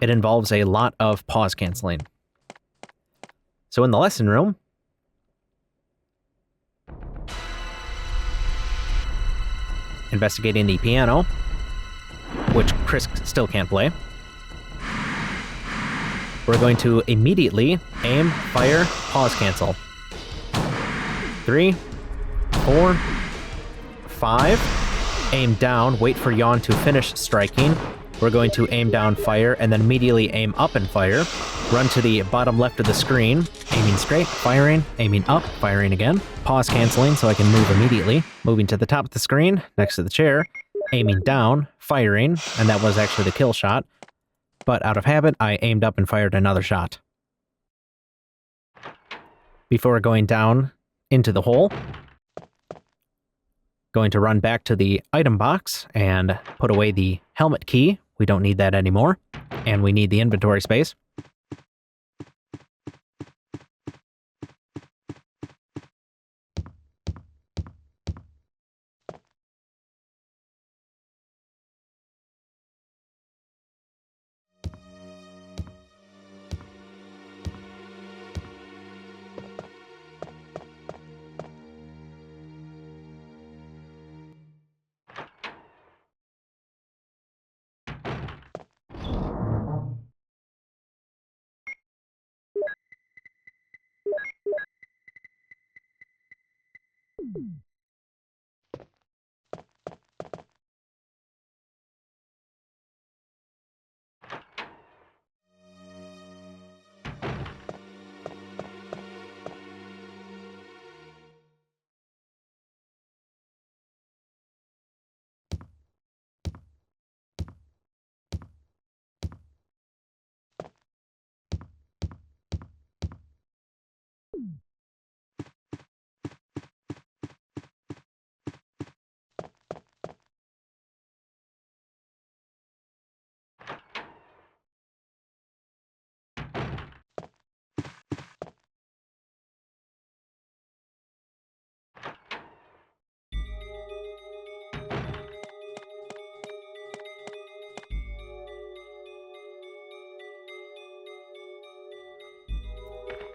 It involves a lot of pause canceling. So in the lesson room, investigating the piano, which Chris still can't play. We're going to immediately aim, fire, pause cancel. 3, 4, 5. Aim down, wait for Yawn to finish striking. We're going to aim down, fire, and then immediately aim up and fire. Run to the bottom left of the screen, aiming straight, firing, aiming up, firing again. Pause canceling so I can move immediately. Moving to the top of the screen, next to the chair, aiming down, firing, and that was actually the kill shot. But out of habit, I aimed up and fired another shot. Before going down into the hole, going to run back to the item box and put away the helmet key. We don't need that anymore. And we need the inventory space.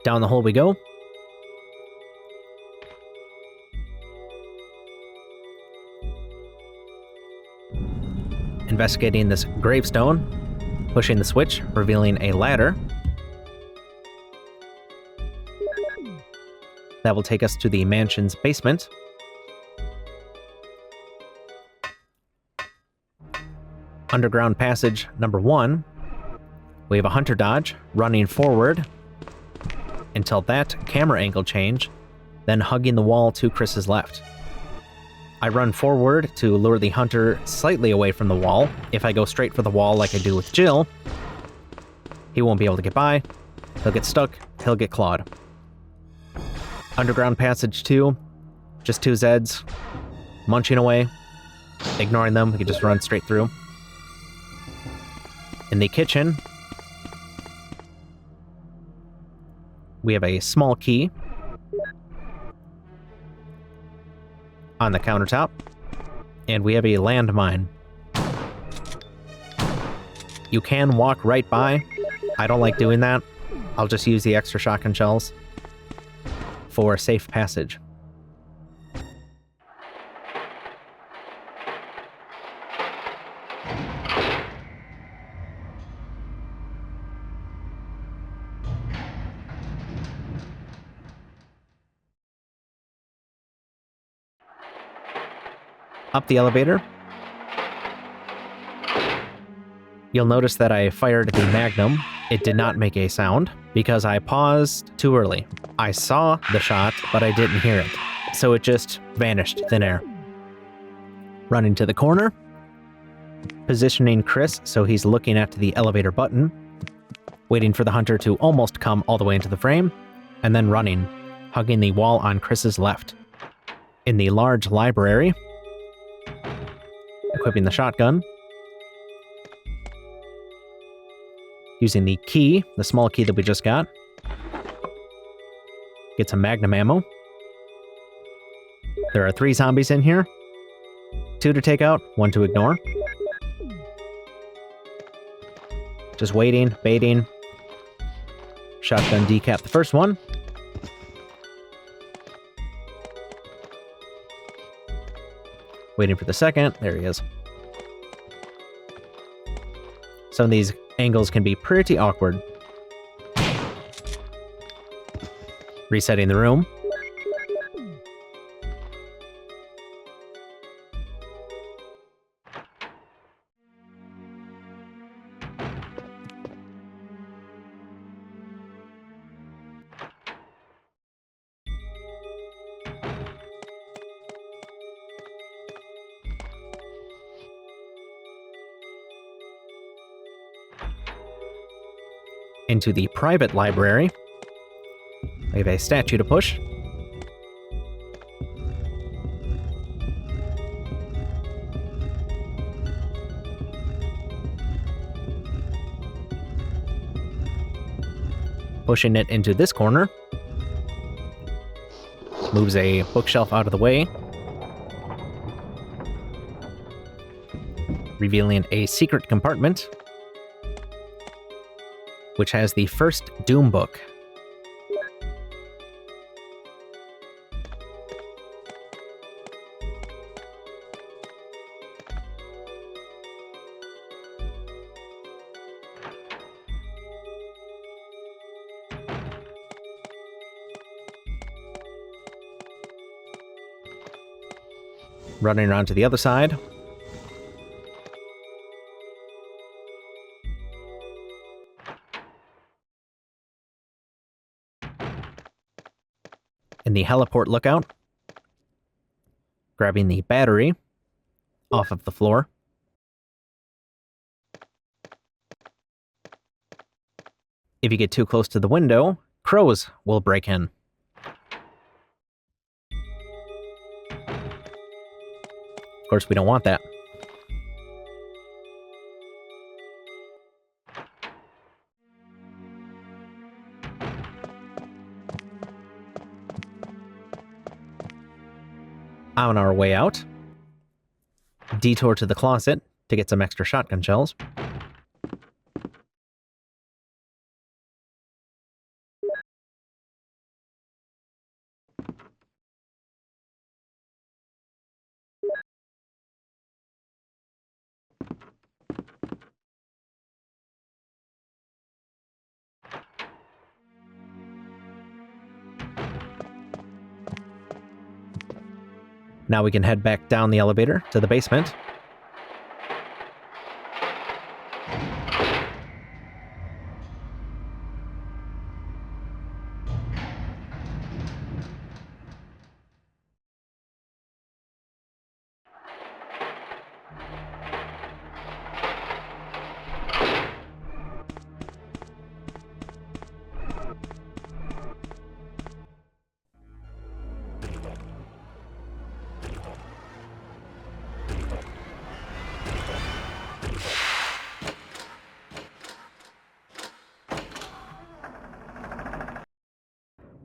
Down the hole we go. Investigating this gravestone, pushing the switch, revealing a ladder. That will take us to the mansion's basement. Underground passage number 1. We have a hunter dodge, running forward until that camera angle change, then hugging the wall to Chris's left. I run forward to lure the hunter slightly away from the wall. If I go straight for the wall like I do with Jill, he won't be able to get by, he'll get stuck, he'll get clawed. Underground passage 2, just 2 Zeds, munching away, ignoring them, we can just run straight through. In the kitchen, we have a small key on the countertop, and we have a landmine. You can walk right by. I don't like doing that. I'll just use the extra shotgun shells for safe passage. Up the elevator. You'll notice that I fired the Magnum. It did not make a sound because I paused too early. I saw the shot, but I didn't hear it. So it just vanished thin air. Running to the corner. Positioning Chris so he's looking at the elevator button. Waiting for the hunter to almost come all the way into the frame. And then running, hugging the wall on Chris's left. In the large library, equipping the shotgun. Using the key, the small key that we just got. Get some Magnum ammo. There are 3 zombies in here. 2 to take out, 1 to ignore. Just waiting, baiting. Shotgun decap the first one. Waiting for the second. There he is. Some of these angles can be pretty awkward. Resetting the room. Into the private library. We have a statue to push. Pushing it into this corner. Moves a bookshelf out of the way. Revealing a secret compartment, which has the first Doom book. Running around to the other side. In the heliport lookout, grabbing the battery off of the floor. If you get too close to the window, crows will break in. Of course, we don't want that. On our way out, detour to the closet to get some extra shotgun shells. Now we can head back down the elevator to the basement.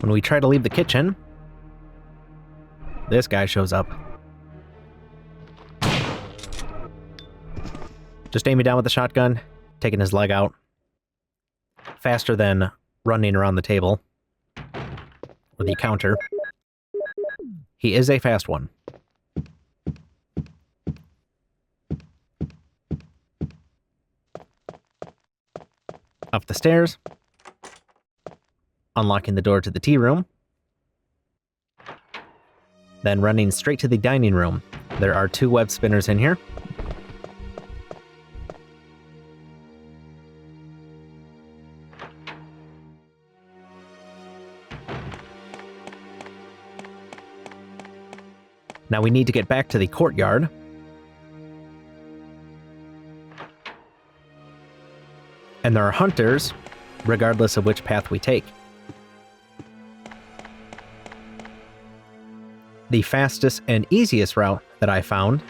When we try to leave the kitchen, this guy shows up. Just aiming down with the shotgun, taking his leg out. Faster than running around the table. Or the counter. He is a fast one. Up the stairs. Unlocking the door to the tea room. Then running straight to the dining room. There are 2 web spinners in here. Now we need to get back to the courtyard. And there are hunters, regardless of which path we take. The fastest and easiest route that I found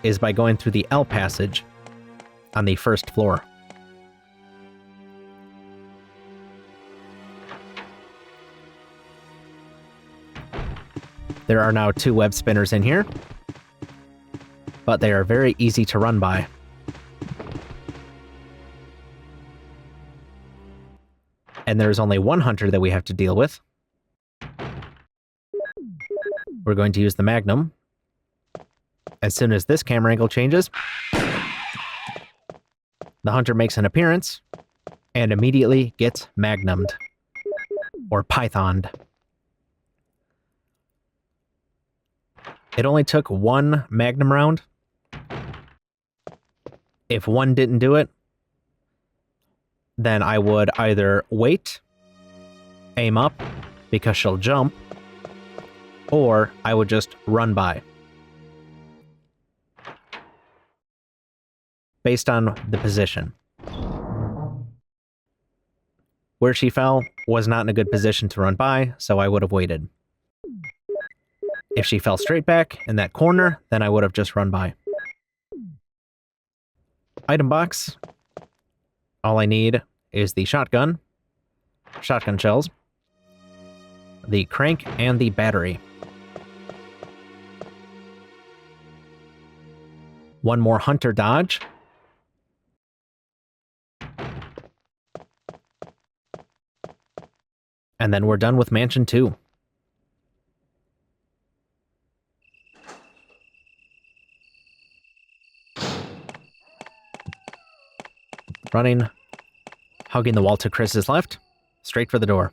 is by going through the L passage on the first floor. There are now 2 web spinners in here, but they are very easy to run by. And there's only 1 hunter that we have to deal with. We're going to use the Magnum. As soon as this camera angle changes, the hunter makes an appearance and immediately gets magnumed, or pythoned. It only took 1 Magnum round. If 1 didn't do it, then I would either wait, aim up, because she'll jump, or I would just run by. Based on the position. Where she fell was not in a good position to run by, so I would have waited. If she fell straight back in that corner, then I would have just run by. Item box. All I need is the shotgun shells, the crank, and the battery. 1 more hunter dodge. And then we're done with Mansion 2. Running, hugging the wall to Chris's left, straight for the door.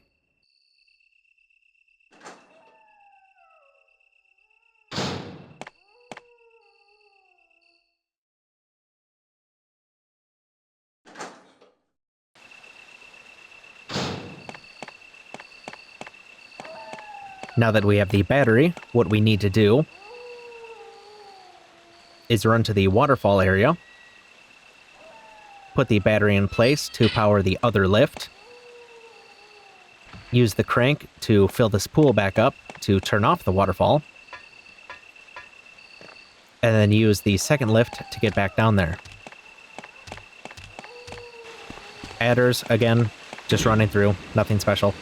Now that we have the battery, what we need to do is run to the waterfall area, put the battery in place to power the other lift, use the crank to fill this pool back up to turn off the waterfall, and then use the second lift to get back down there. Adders, again, just running through, nothing special.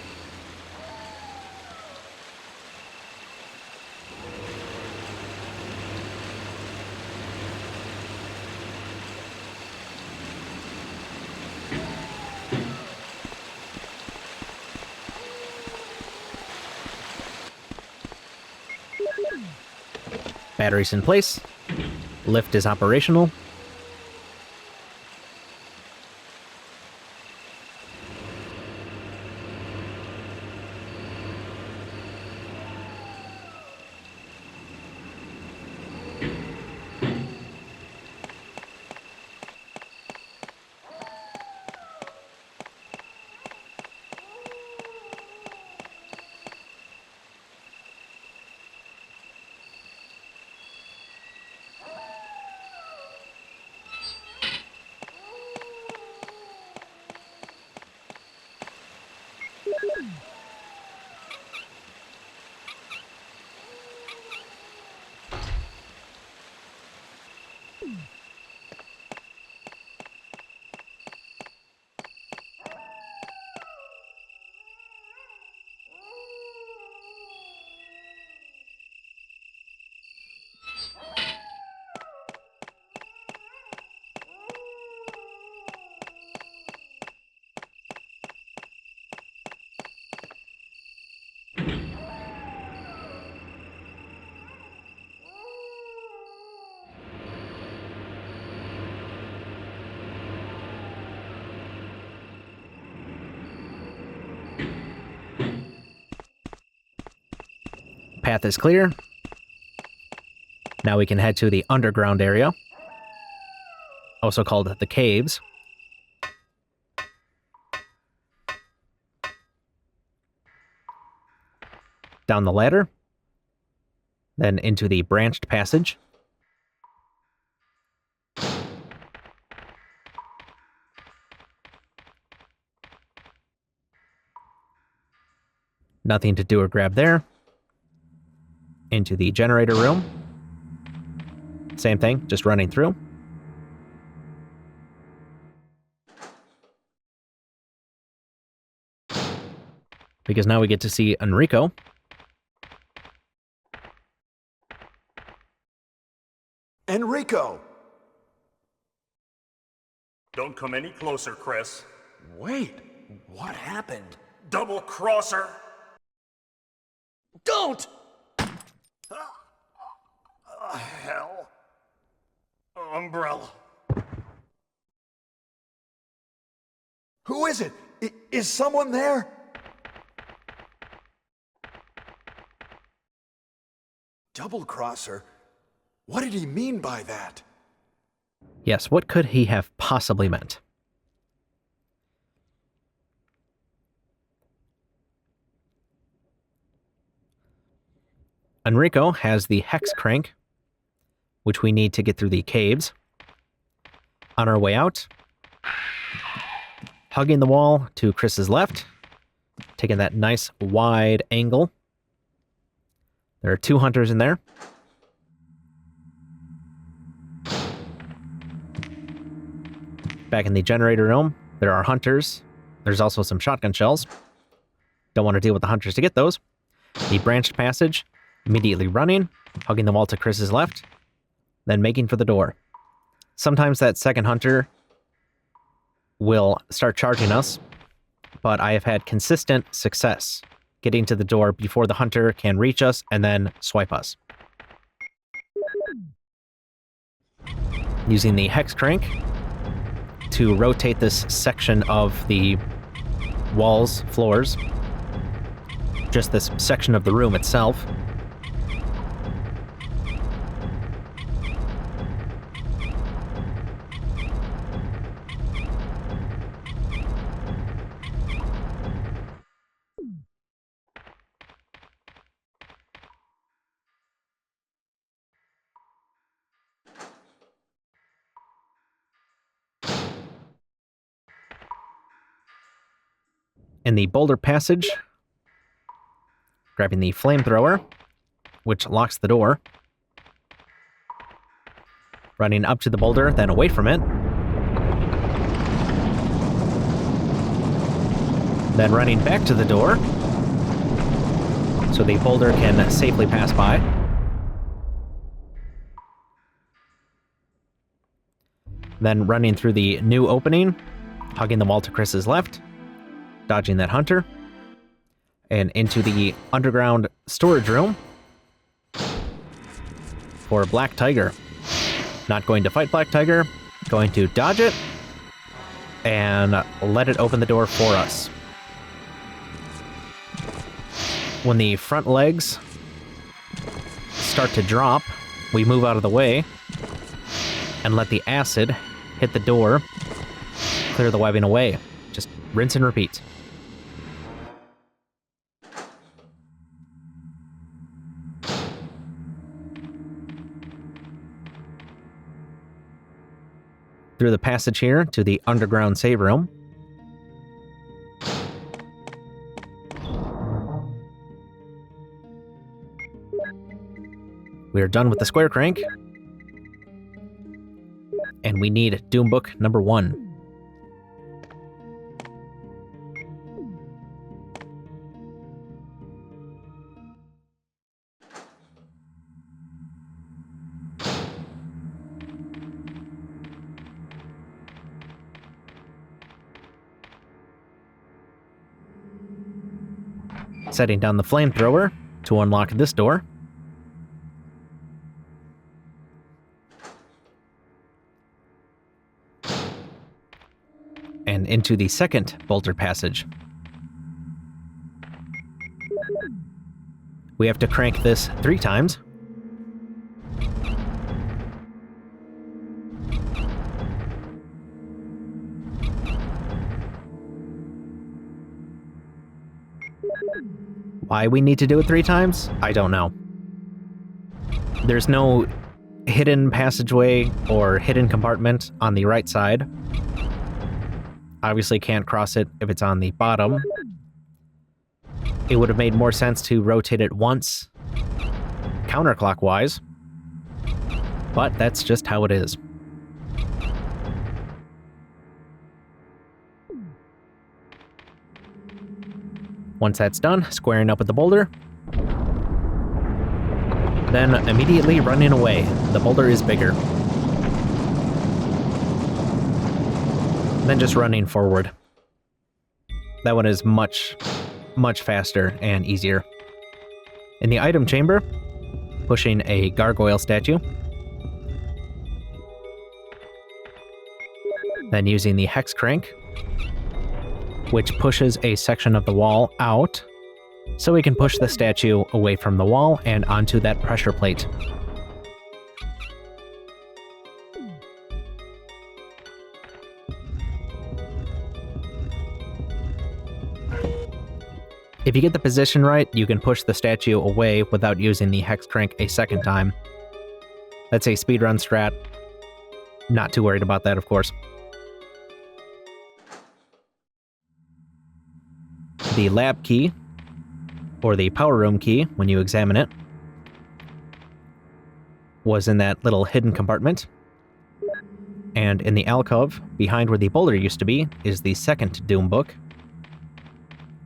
Batteries in place. Lift is operational. Path is clear. Now we can head to the underground area, also called the caves. Down the ladder, then into the branched passage. Nothing to do or grab there. Into the generator room. Same thing, just running through. Because now we get to see Enrico. Enrico! Don't come any closer, Chris. Wait, what happened? Double crosser! Don't! Hell. Umbrella. Who is it? Is someone there? Double crosser? What did he mean by that? Yes, what could he have possibly meant? Enrico has the hex crank, which we need to get through the caves. On our way out, hugging the wall to Chris's left, taking that nice wide angle. There are 2 hunters in there. Back in the generator room, there are hunters. There's also some shotgun shells. Don't want to deal with the hunters to get those. The branched passage, immediately running, hugging the wall to Chris's left, then making for the door. Sometimes that second hunter will start charging us, but I have had consistent success getting to the door before the hunter can reach us and then swipe us. Using the hex crank to rotate this section of the walls, floors, just this section of the room itself. In the boulder passage, grabbing the flamethrower, which locks the door. Running up to the boulder, then away from it. Then running back to the door, so the boulder can safely pass by. Then running through the new opening, hugging the wall to Chris's left, dodging that hunter, and into the underground storage room, for Black Tiger. Not going to fight Black Tiger, going to dodge it, and let it open the door for us. When the front legs start to drop, we move out of the way and let the acid hit the door, clear the webbing away. Just rinse and repeat. Through the passage here to the underground save room. We are done with the square crank. And we need Doom Book number 1. Setting down the flamethrower to unlock this door. And into the second bolter passage. We have to crank this 3 times. Why we need to do it 3 times? I don't know. There's no hidden passageway or hidden compartment on the right side. Obviously can't cross it if it's on the bottom. It would have made more sense to rotate it once, counterclockwise, but that's just how it is. Once that's done, squaring up with the boulder, then immediately running away. The boulder is bigger. Then just running forward. That one is much, much faster and easier. In the item chamber, pushing a gargoyle statue. Then using the hex crank, which pushes a section of the wall out, so we can push the statue away from the wall and onto that pressure plate. If you get the position right, you can push the statue away without using the hex crank a second time. That's a speedrun strat. Not too worried about that, of course. The lab key, or the power room key, when you examine it, was in that little hidden compartment. And in the alcove, behind where the boulder used to be, is the second Doom Book.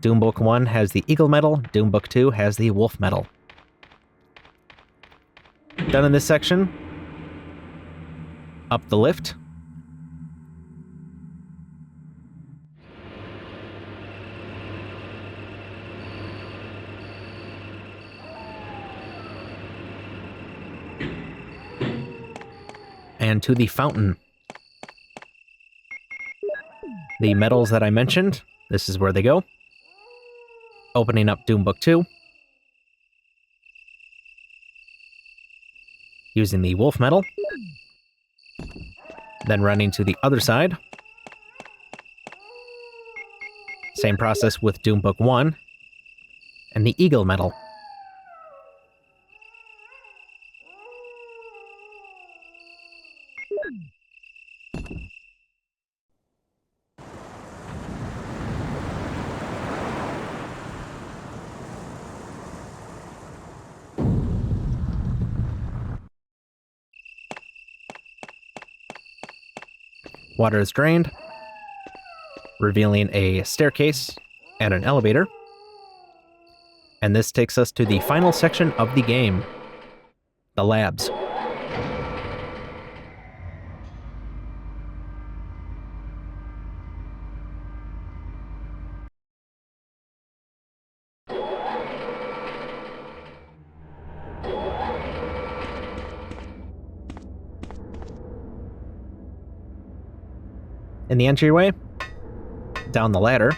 Doom Book 1 has the Eagle Medal, Doom Book 2 has the Wolf Medal. Done in this section. Up the lift. And to the fountain. The medals that I mentioned, this is where they go. Opening up Doom Book 2. Using the Wolf Medal. Then running to the other side. Same process with Doom Book 1. And the Eagle Medal. Water is drained, revealing a staircase and an elevator. And this takes us to the final section of the game, the labs. in the entryway, down the ladder,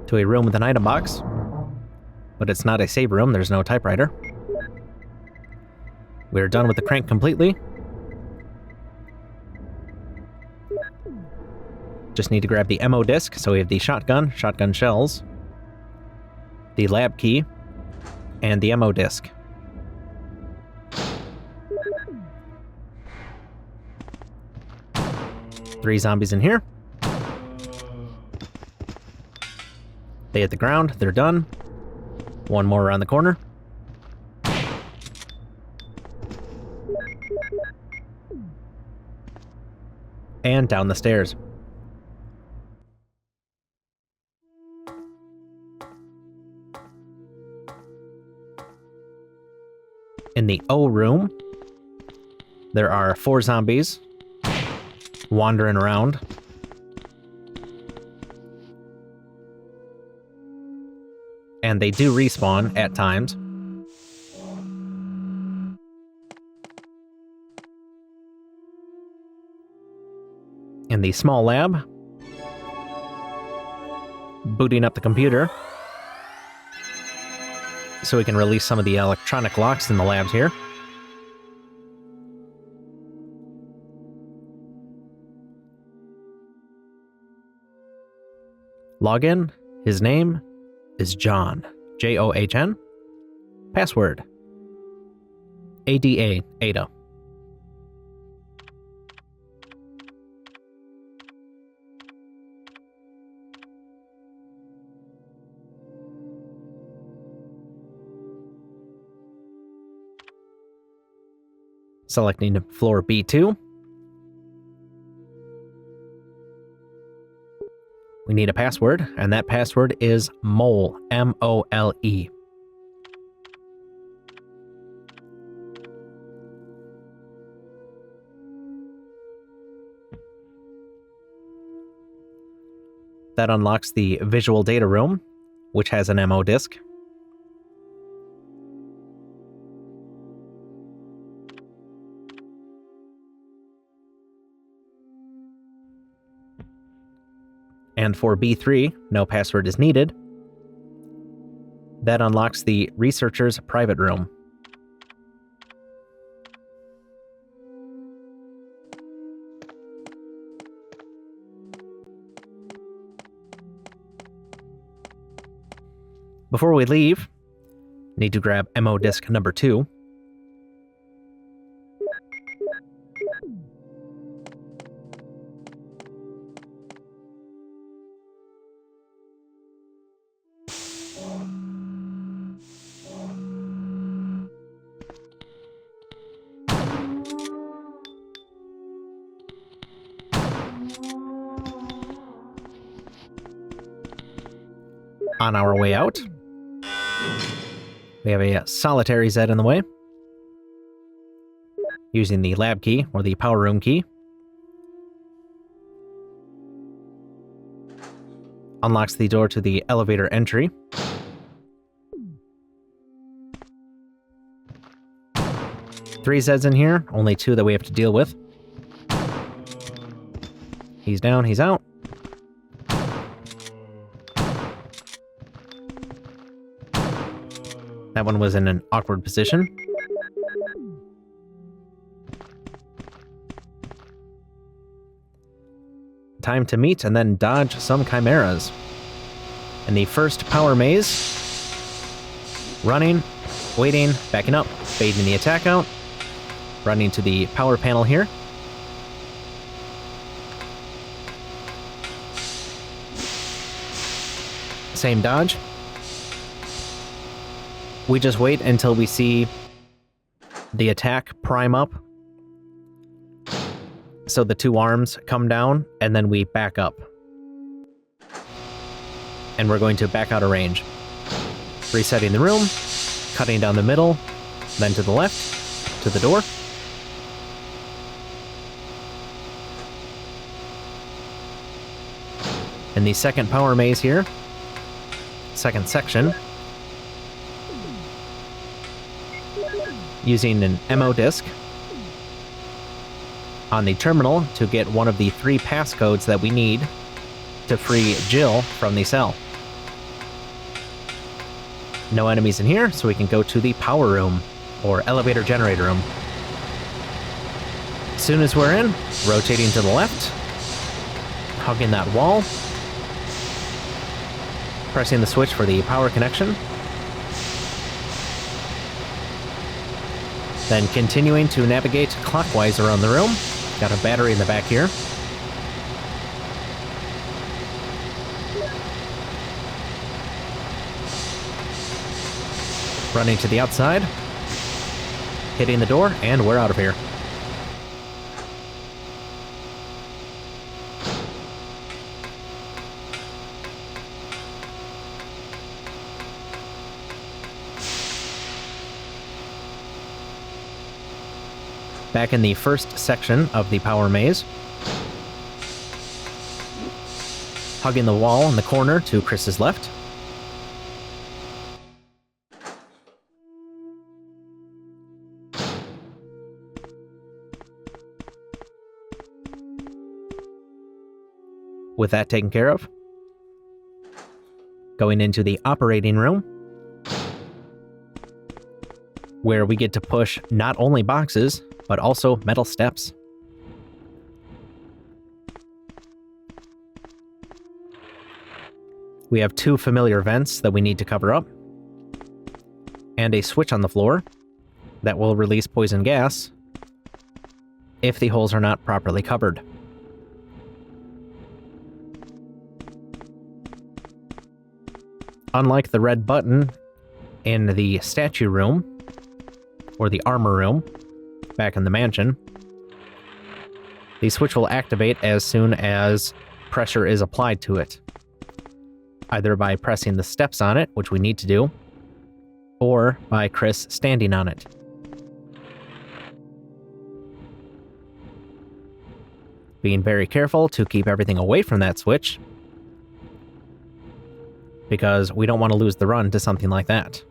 to a room with an item box, but it's not a save room, there's no typewriter. We're done with the crank completely. Just need to grab the ammo disc, so we have the shotgun shells, the lab key, and the ammo disc. Three zombies in here. They hit the ground, they're done. One more around the corner. And down the stairs. In the O room, there are 4 zombies wandering around. And they do respawn at times. In the small lab, booting up the computer so we can release some of the electronic locks in the labs here. Login, his name is John, John. Password, ADA, Ada. Selecting floor B2. We need a password, and that password is MOLE, M-O-L-E. That unlocks the visual data room, which has an ammo disc. And for B3, no password is needed. That unlocks the researcher's private room. Before we leave, need to grab ammo disc number 2. On our way out, we have a solitary Z in the way. Using the lab key, or the power room key. Unlocks the door to the elevator entry. Three Zs in here, only 2 that we have to deal with. He's down, he's out. That one was in an awkward position. Time to meet and then dodge some chimeras. In the first power maze, running, waiting, backing up, fading the attack out, running to the power panel here. Same dodge. We just wait until we see the attack prime up. So the 2 arms come down, and then we back up. And we're going to back out of range. Resetting the room, cutting down the middle, then to the left, to the door. In the second power maze here, second section, using an ammo disc on the terminal to get one of the 3 passcodes that we need to free Jill from the cell. No enemies in here, so we can go to the power room, or elevator generator room. As soon as we're in, rotating to the left, hugging that wall, pressing the switch for the power connection, then continuing to navigate clockwise around the room. Got a battery in the back here. Running to the outside, hitting the door, and we're out of here. Back in the first section of the power maze. Hugging the wall in the corner to Chris's left. With that taken care of, going into the operating room, where we get to push not only boxes, but also metal steps. We have 2 familiar vents that we need to cover up, and a switch on the floor that will release poison gas if the holes are not properly covered. Unlike the red button in the statue room, or the armor room, back in the mansion, the switch will activate as soon as pressure is applied to it, either by pressing the steps on it, which we need to do, or by Chris standing on it. Being very careful to keep everything away from that switch, because we don't want to lose the run to something like that.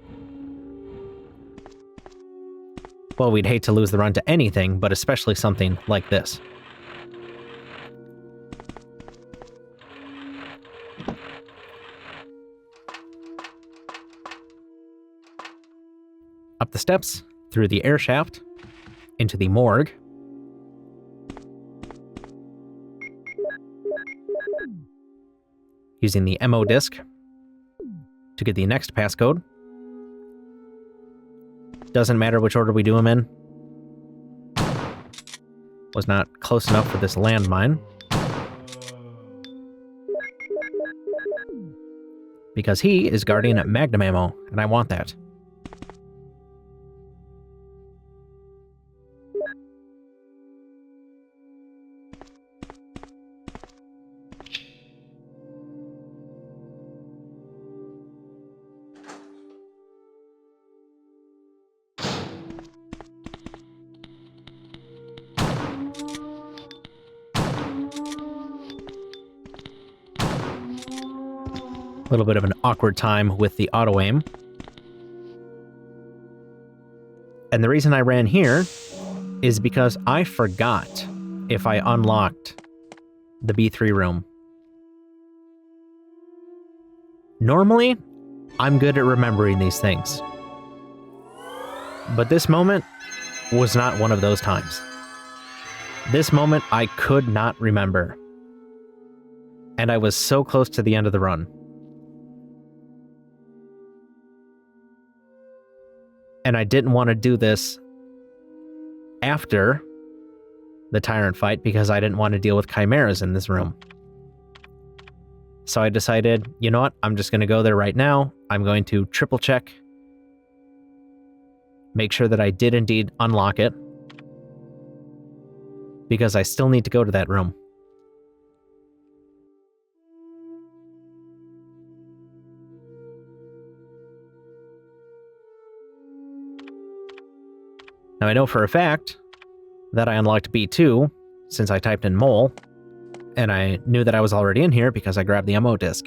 Well, we'd hate to lose the run to anything, but especially something like this. Up the steps, through the air shaft, into the morgue. Using the MO disc to get the next passcode. Doesn't matter which order we do them in. Was not close enough for this landmine. Because he is guarding magnum ammo, and I want that. A little bit of an awkward time with the auto-aim. And the reason I ran here is because I forgot if I unlocked the B3 room. Normally, I'm good at remembering these things. But this moment was not one of those times. This moment I could not remember. And I was so close to the end of the run. And I didn't want to do this after the Tyrant fight because I didn't want to deal with chimeras in this room. So I decided, you know what, I'm just going to go there right now. I'm going to triple check, make sure that I did indeed unlock it, because I still need to go to that room. Now I know for a fact that I unlocked B2 since I typed in mole, and I knew that I was already in here because I grabbed the MO disc.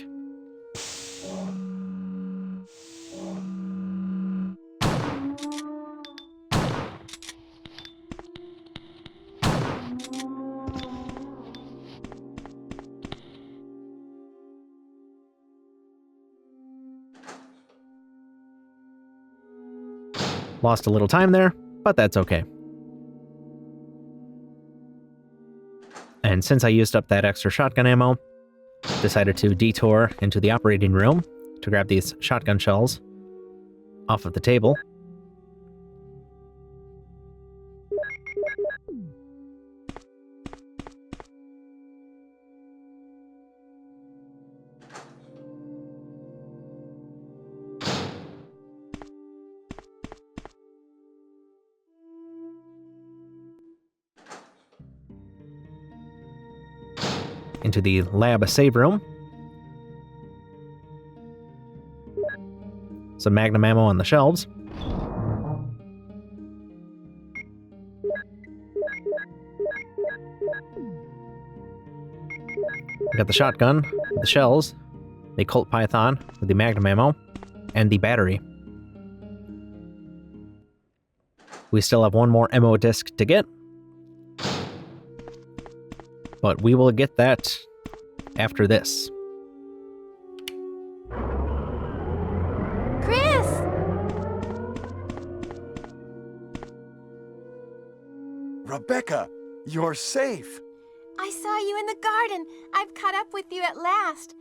Lost a little time there, but that's okay. And since I used up that extra shotgun ammo, decided to detour into the operating room to grab these shotgun shells off of the table. Into the lab save room. Some magnum ammo on the shelves. We got the shotgun, the shells, the Colt Python with the magnum ammo, and the battery. We still have one more ammo disc to get, but we will get that after this. Chris! Rebecca, you're safe. I saw you in the garden. I've caught up with you at last.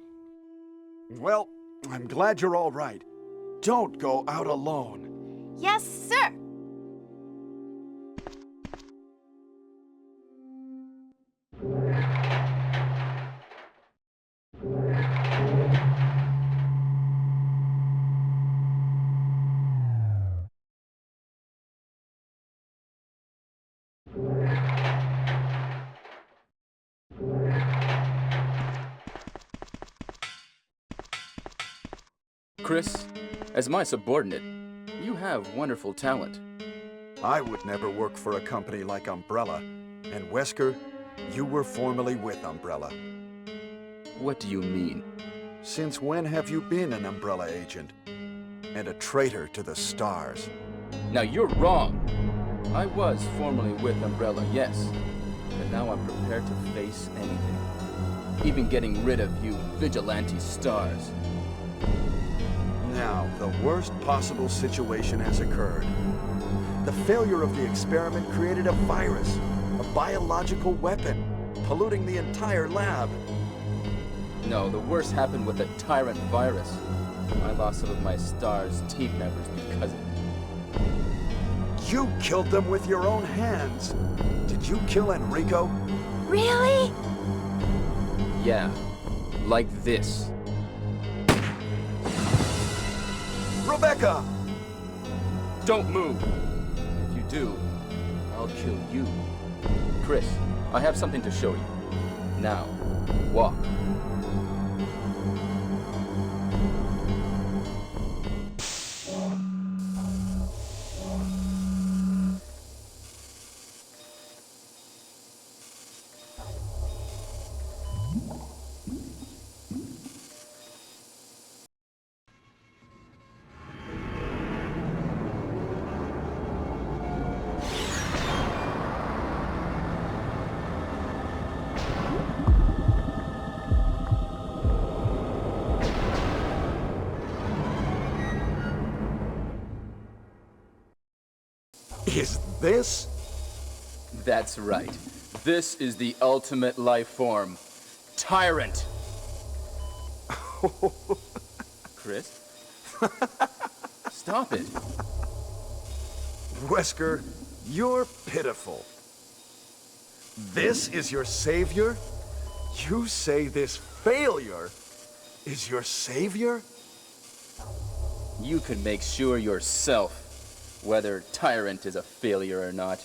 Well, I'm glad you're all right. Don't go out alone. Yes, sir. Chris, as my subordinate, you have wonderful talent. I would never work for a company like Umbrella. And Wesker, you were formerly with Umbrella. What do you mean? Since when have you been an Umbrella agent? And a traitor to the stars? Now you're wrong. I was formerly with Umbrella, yes. But now I'm prepared to face anything. Even getting rid of you vigilante stars. Now, the worst possible situation has occurred. The failure of the experiment created a virus, a biological weapon, polluting the entire lab. No, the worst happened with the Tyrant virus. I lost some of my STARS team members because of it. You killed them with your own hands. Did you kill Enrico? Really? Yeah, like this. Rebecca! Don't move! If you do, I'll kill you. Chris, I have something to show you. Now, walk. Is this? That's right. This is the ultimate life form. Tyrant! Chris? Stop it. Wesker, you're pitiful. This is your savior? You say this failure is your savior? You can make sure yourself whether Tyrant is a failure or not.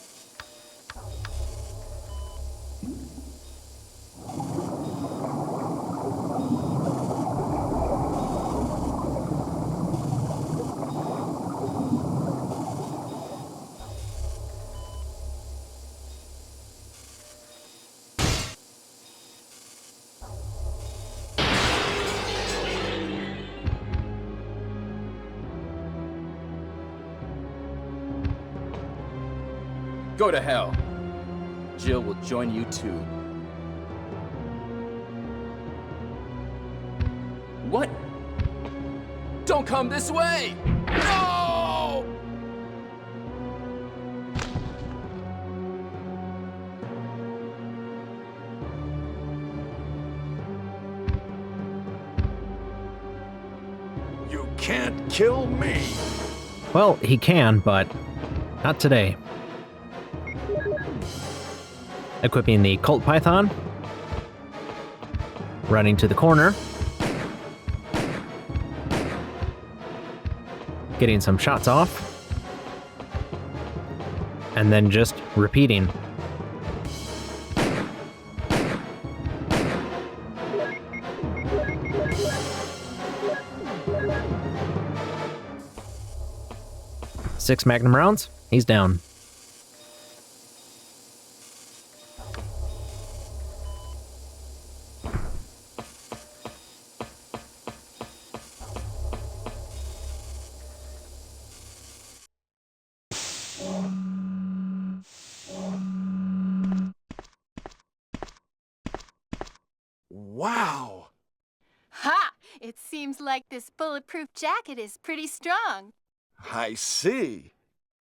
Go to hell. Jill will join you too. What? Don't come this way! No! You can't kill me! Well, he can, but not today. Equipping the Colt Python. Running to the corner. Getting some shots off. And then just repeating. Six Magnum rounds, he's down. Wow! Ha! It seems like this bulletproof jacket is pretty strong. I see.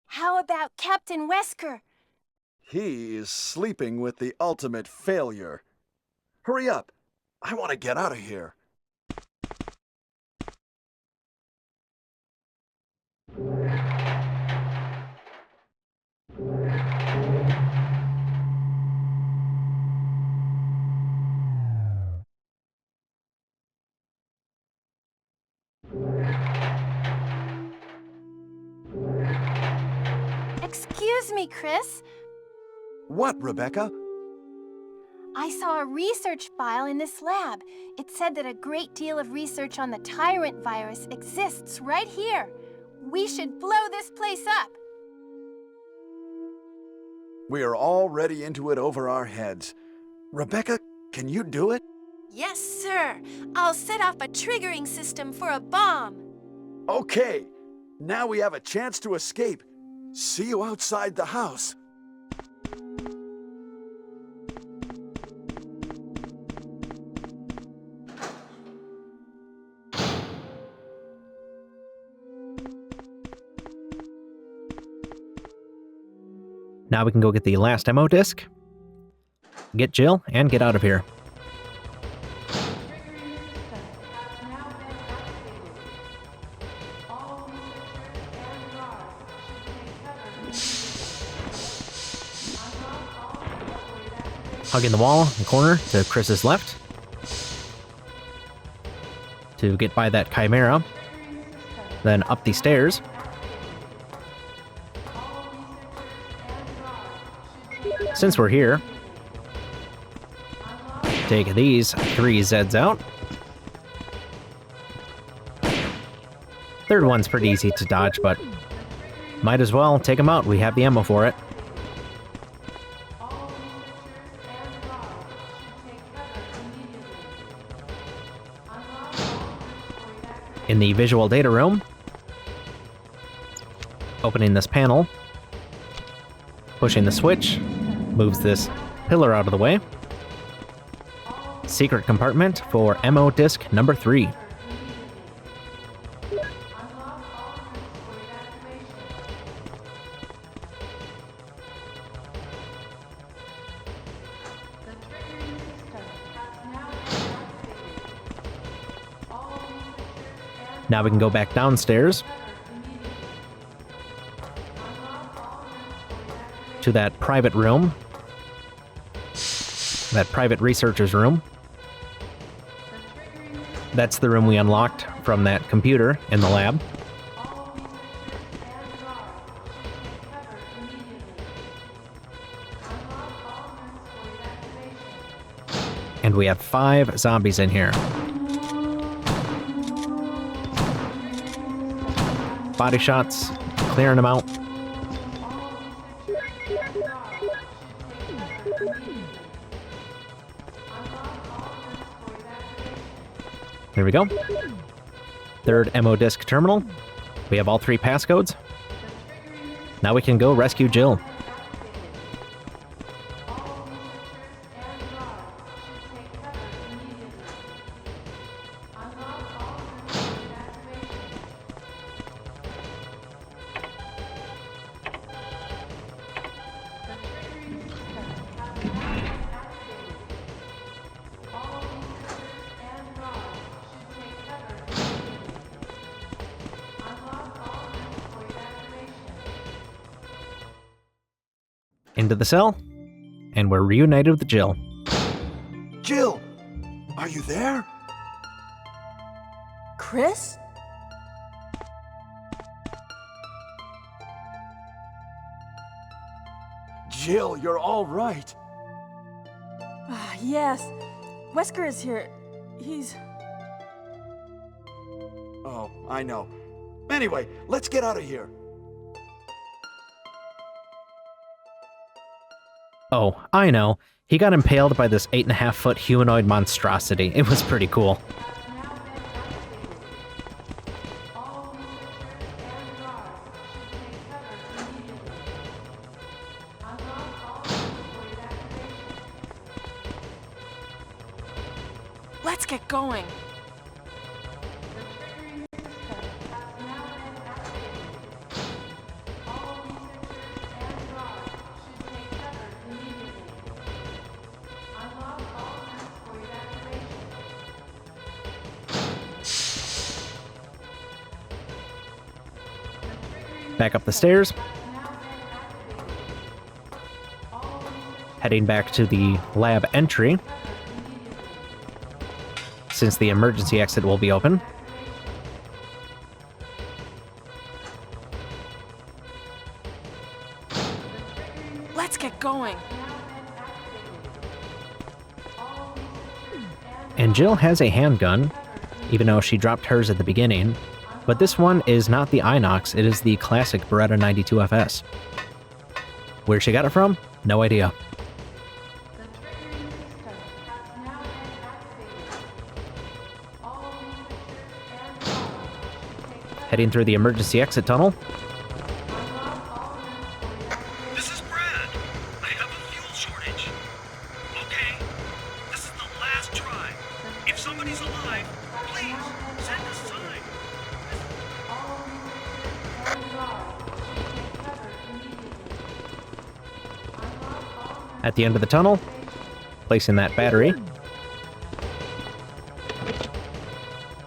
How about Captain Wesker? He is sleeping with the ultimate failure. Hurry up. I want to get out of here. Excuse me, Chris. What, Rebecca? I saw a research file in this lab. It said that a great deal of research on the Tyrant virus exists right here. We should blow this place up. We are already into it over our heads. Rebecca, can you do it? Yes, sir. I'll set off a triggering system for a bomb. Okay. Now we have a chance to escape. See you outside the house. Now we can go get the last ammo disc, get Jill, and get out of here. Hugging the wall in the corner to Chris's left to get by that Chimera, then up the stairs. Since we're here, take these 3 Zeds out. Third one's pretty easy to dodge, but might as well take them out. We have the ammo for it. In the visual data room, opening this panel, pushing the switch, moves this pillar out of the way. Secret compartment for ammo disc number 3. Now we can go back downstairs to that private room, that private researcher's room. That's the room we unlocked from that computer in the lab. And we have 5 zombies in here. Body shots, clearing them out. There we go. Third ammo disc terminal. We have all 3 passcodes. Now we can go rescue Jill. into the cell, and we're reunited with Jill. Jill! Are you there? Chris? Jill, you're all right. Yes. Wesker is here. He's... Oh, I know. Anyway, let's get out of here. Oh, I know. He got impaled by this 8.5-foot humanoid monstrosity. It was pretty cool. Let's get going. Back up the stairs. Heading back to the lab entry, since the emergency exit will be open. Let's get going. And Jill has a handgun, even though she dropped hers at the beginning. But this one is not the Inox, it is the classic Beretta 92FS. Where she got it from? No idea. Heading through the emergency exit tunnel. This is Brad. I have a fuel shortage. Okay, this is the last try. If somebody's alive, please send a sign. At the end of the tunnel, placing that battery.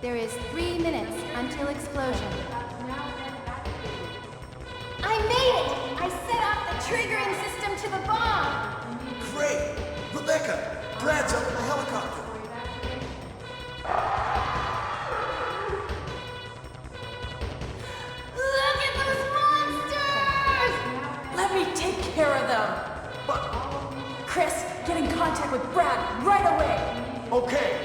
There is 3 minutes until explosion. I made it! I set off the triggering system to the bomb! Great! Rebecca, Brad's up in the helicopter. Look at those monsters! Let me take care of them. But, Chris, get in contact with Brad right away. okay.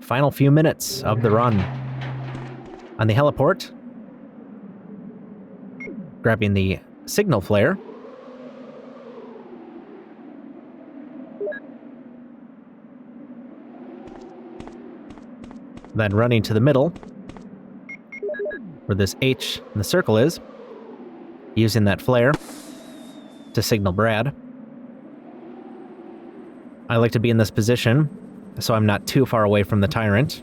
Final few minutes of the run. On the heliport, grabbing the signal flare. Then running to the middle, where this H in the circle is, using that flare to signal Brad. I like to be in this position so I'm not too far away from the Tyrant.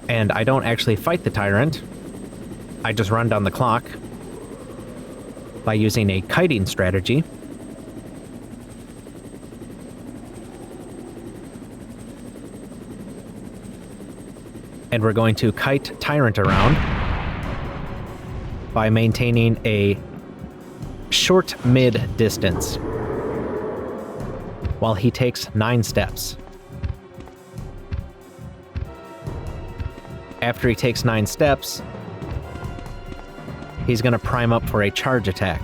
And I don't actually fight the Tyrant. I just run down the clock by using a kiting strategy. And we're going to kite Tyrant around by maintaining a short mid distance while he takes 9 steps. After he takes 9 steps, he's going to prime up for a charge attack.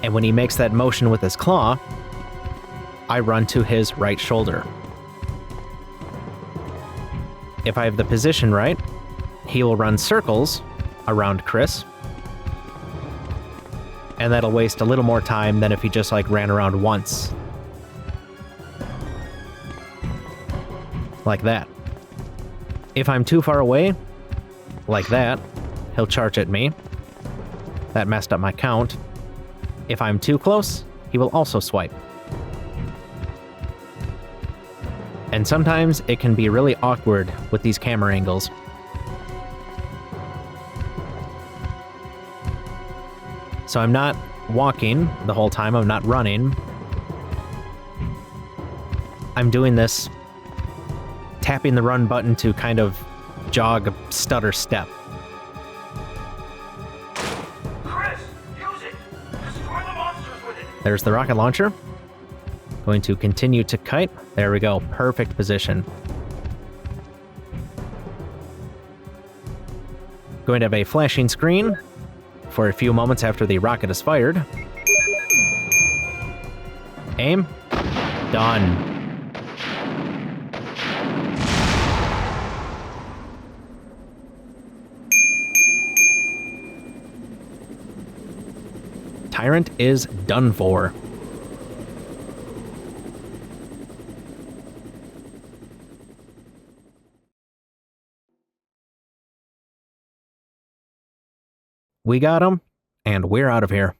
And when he makes that motion with his claw, I run to his right shoulder. If I have the position right, he will run circles around Chris. And that'll waste a little more time than if he just ran around once. Like that. If I'm too far away, like that, he'll charge at me. That messed up my count. If I'm too close, he will also swipe. And sometimes it can be really awkward with these camera angles. So I'm not walking the whole time, I'm not running. I'm doing this, tapping the run button to kind of jog a stutter step. Chris, use it! Destroy the monsters with it! There's the rocket launcher. Going to continue to kite. There we go, perfect position. Going to have a flashing screen for a few moments after the rocket is fired. Aim. Done. Tyrant is done for. We got him, and we're out of here.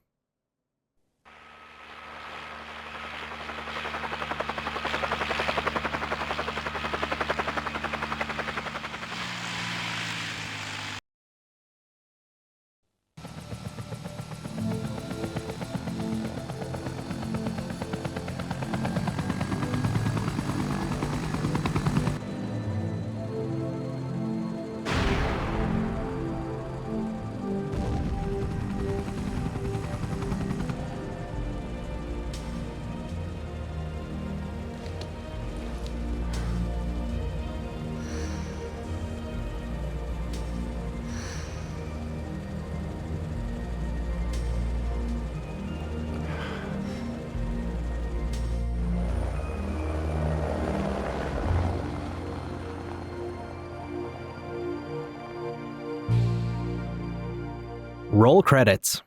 Roll credits.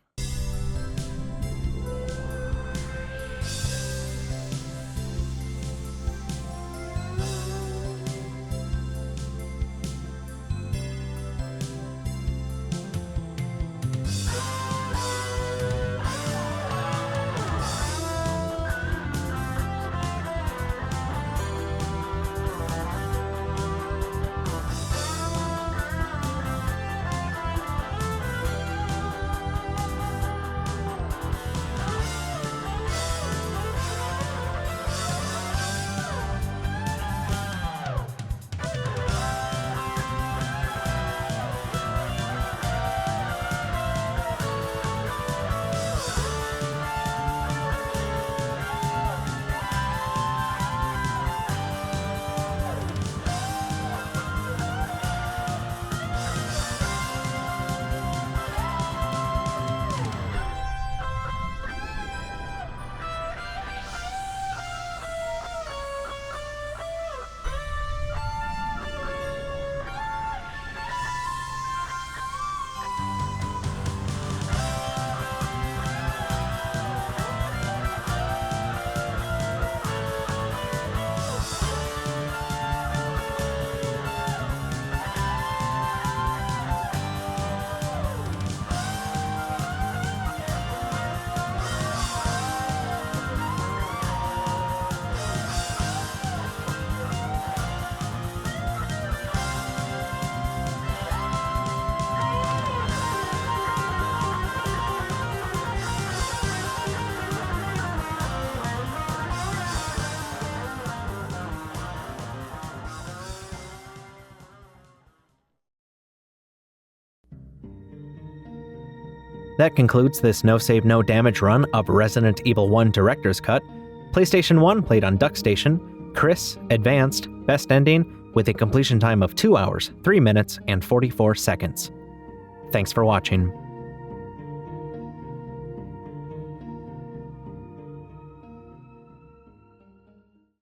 That concludes this no save, no damage run of Resident Evil 1 Director's Cut. PlayStation 1 played on DuckStation, Chris, Advanced, Best Ending, with a completion time of 2 hours, 3 minutes, and 44 seconds. Thanks for watching.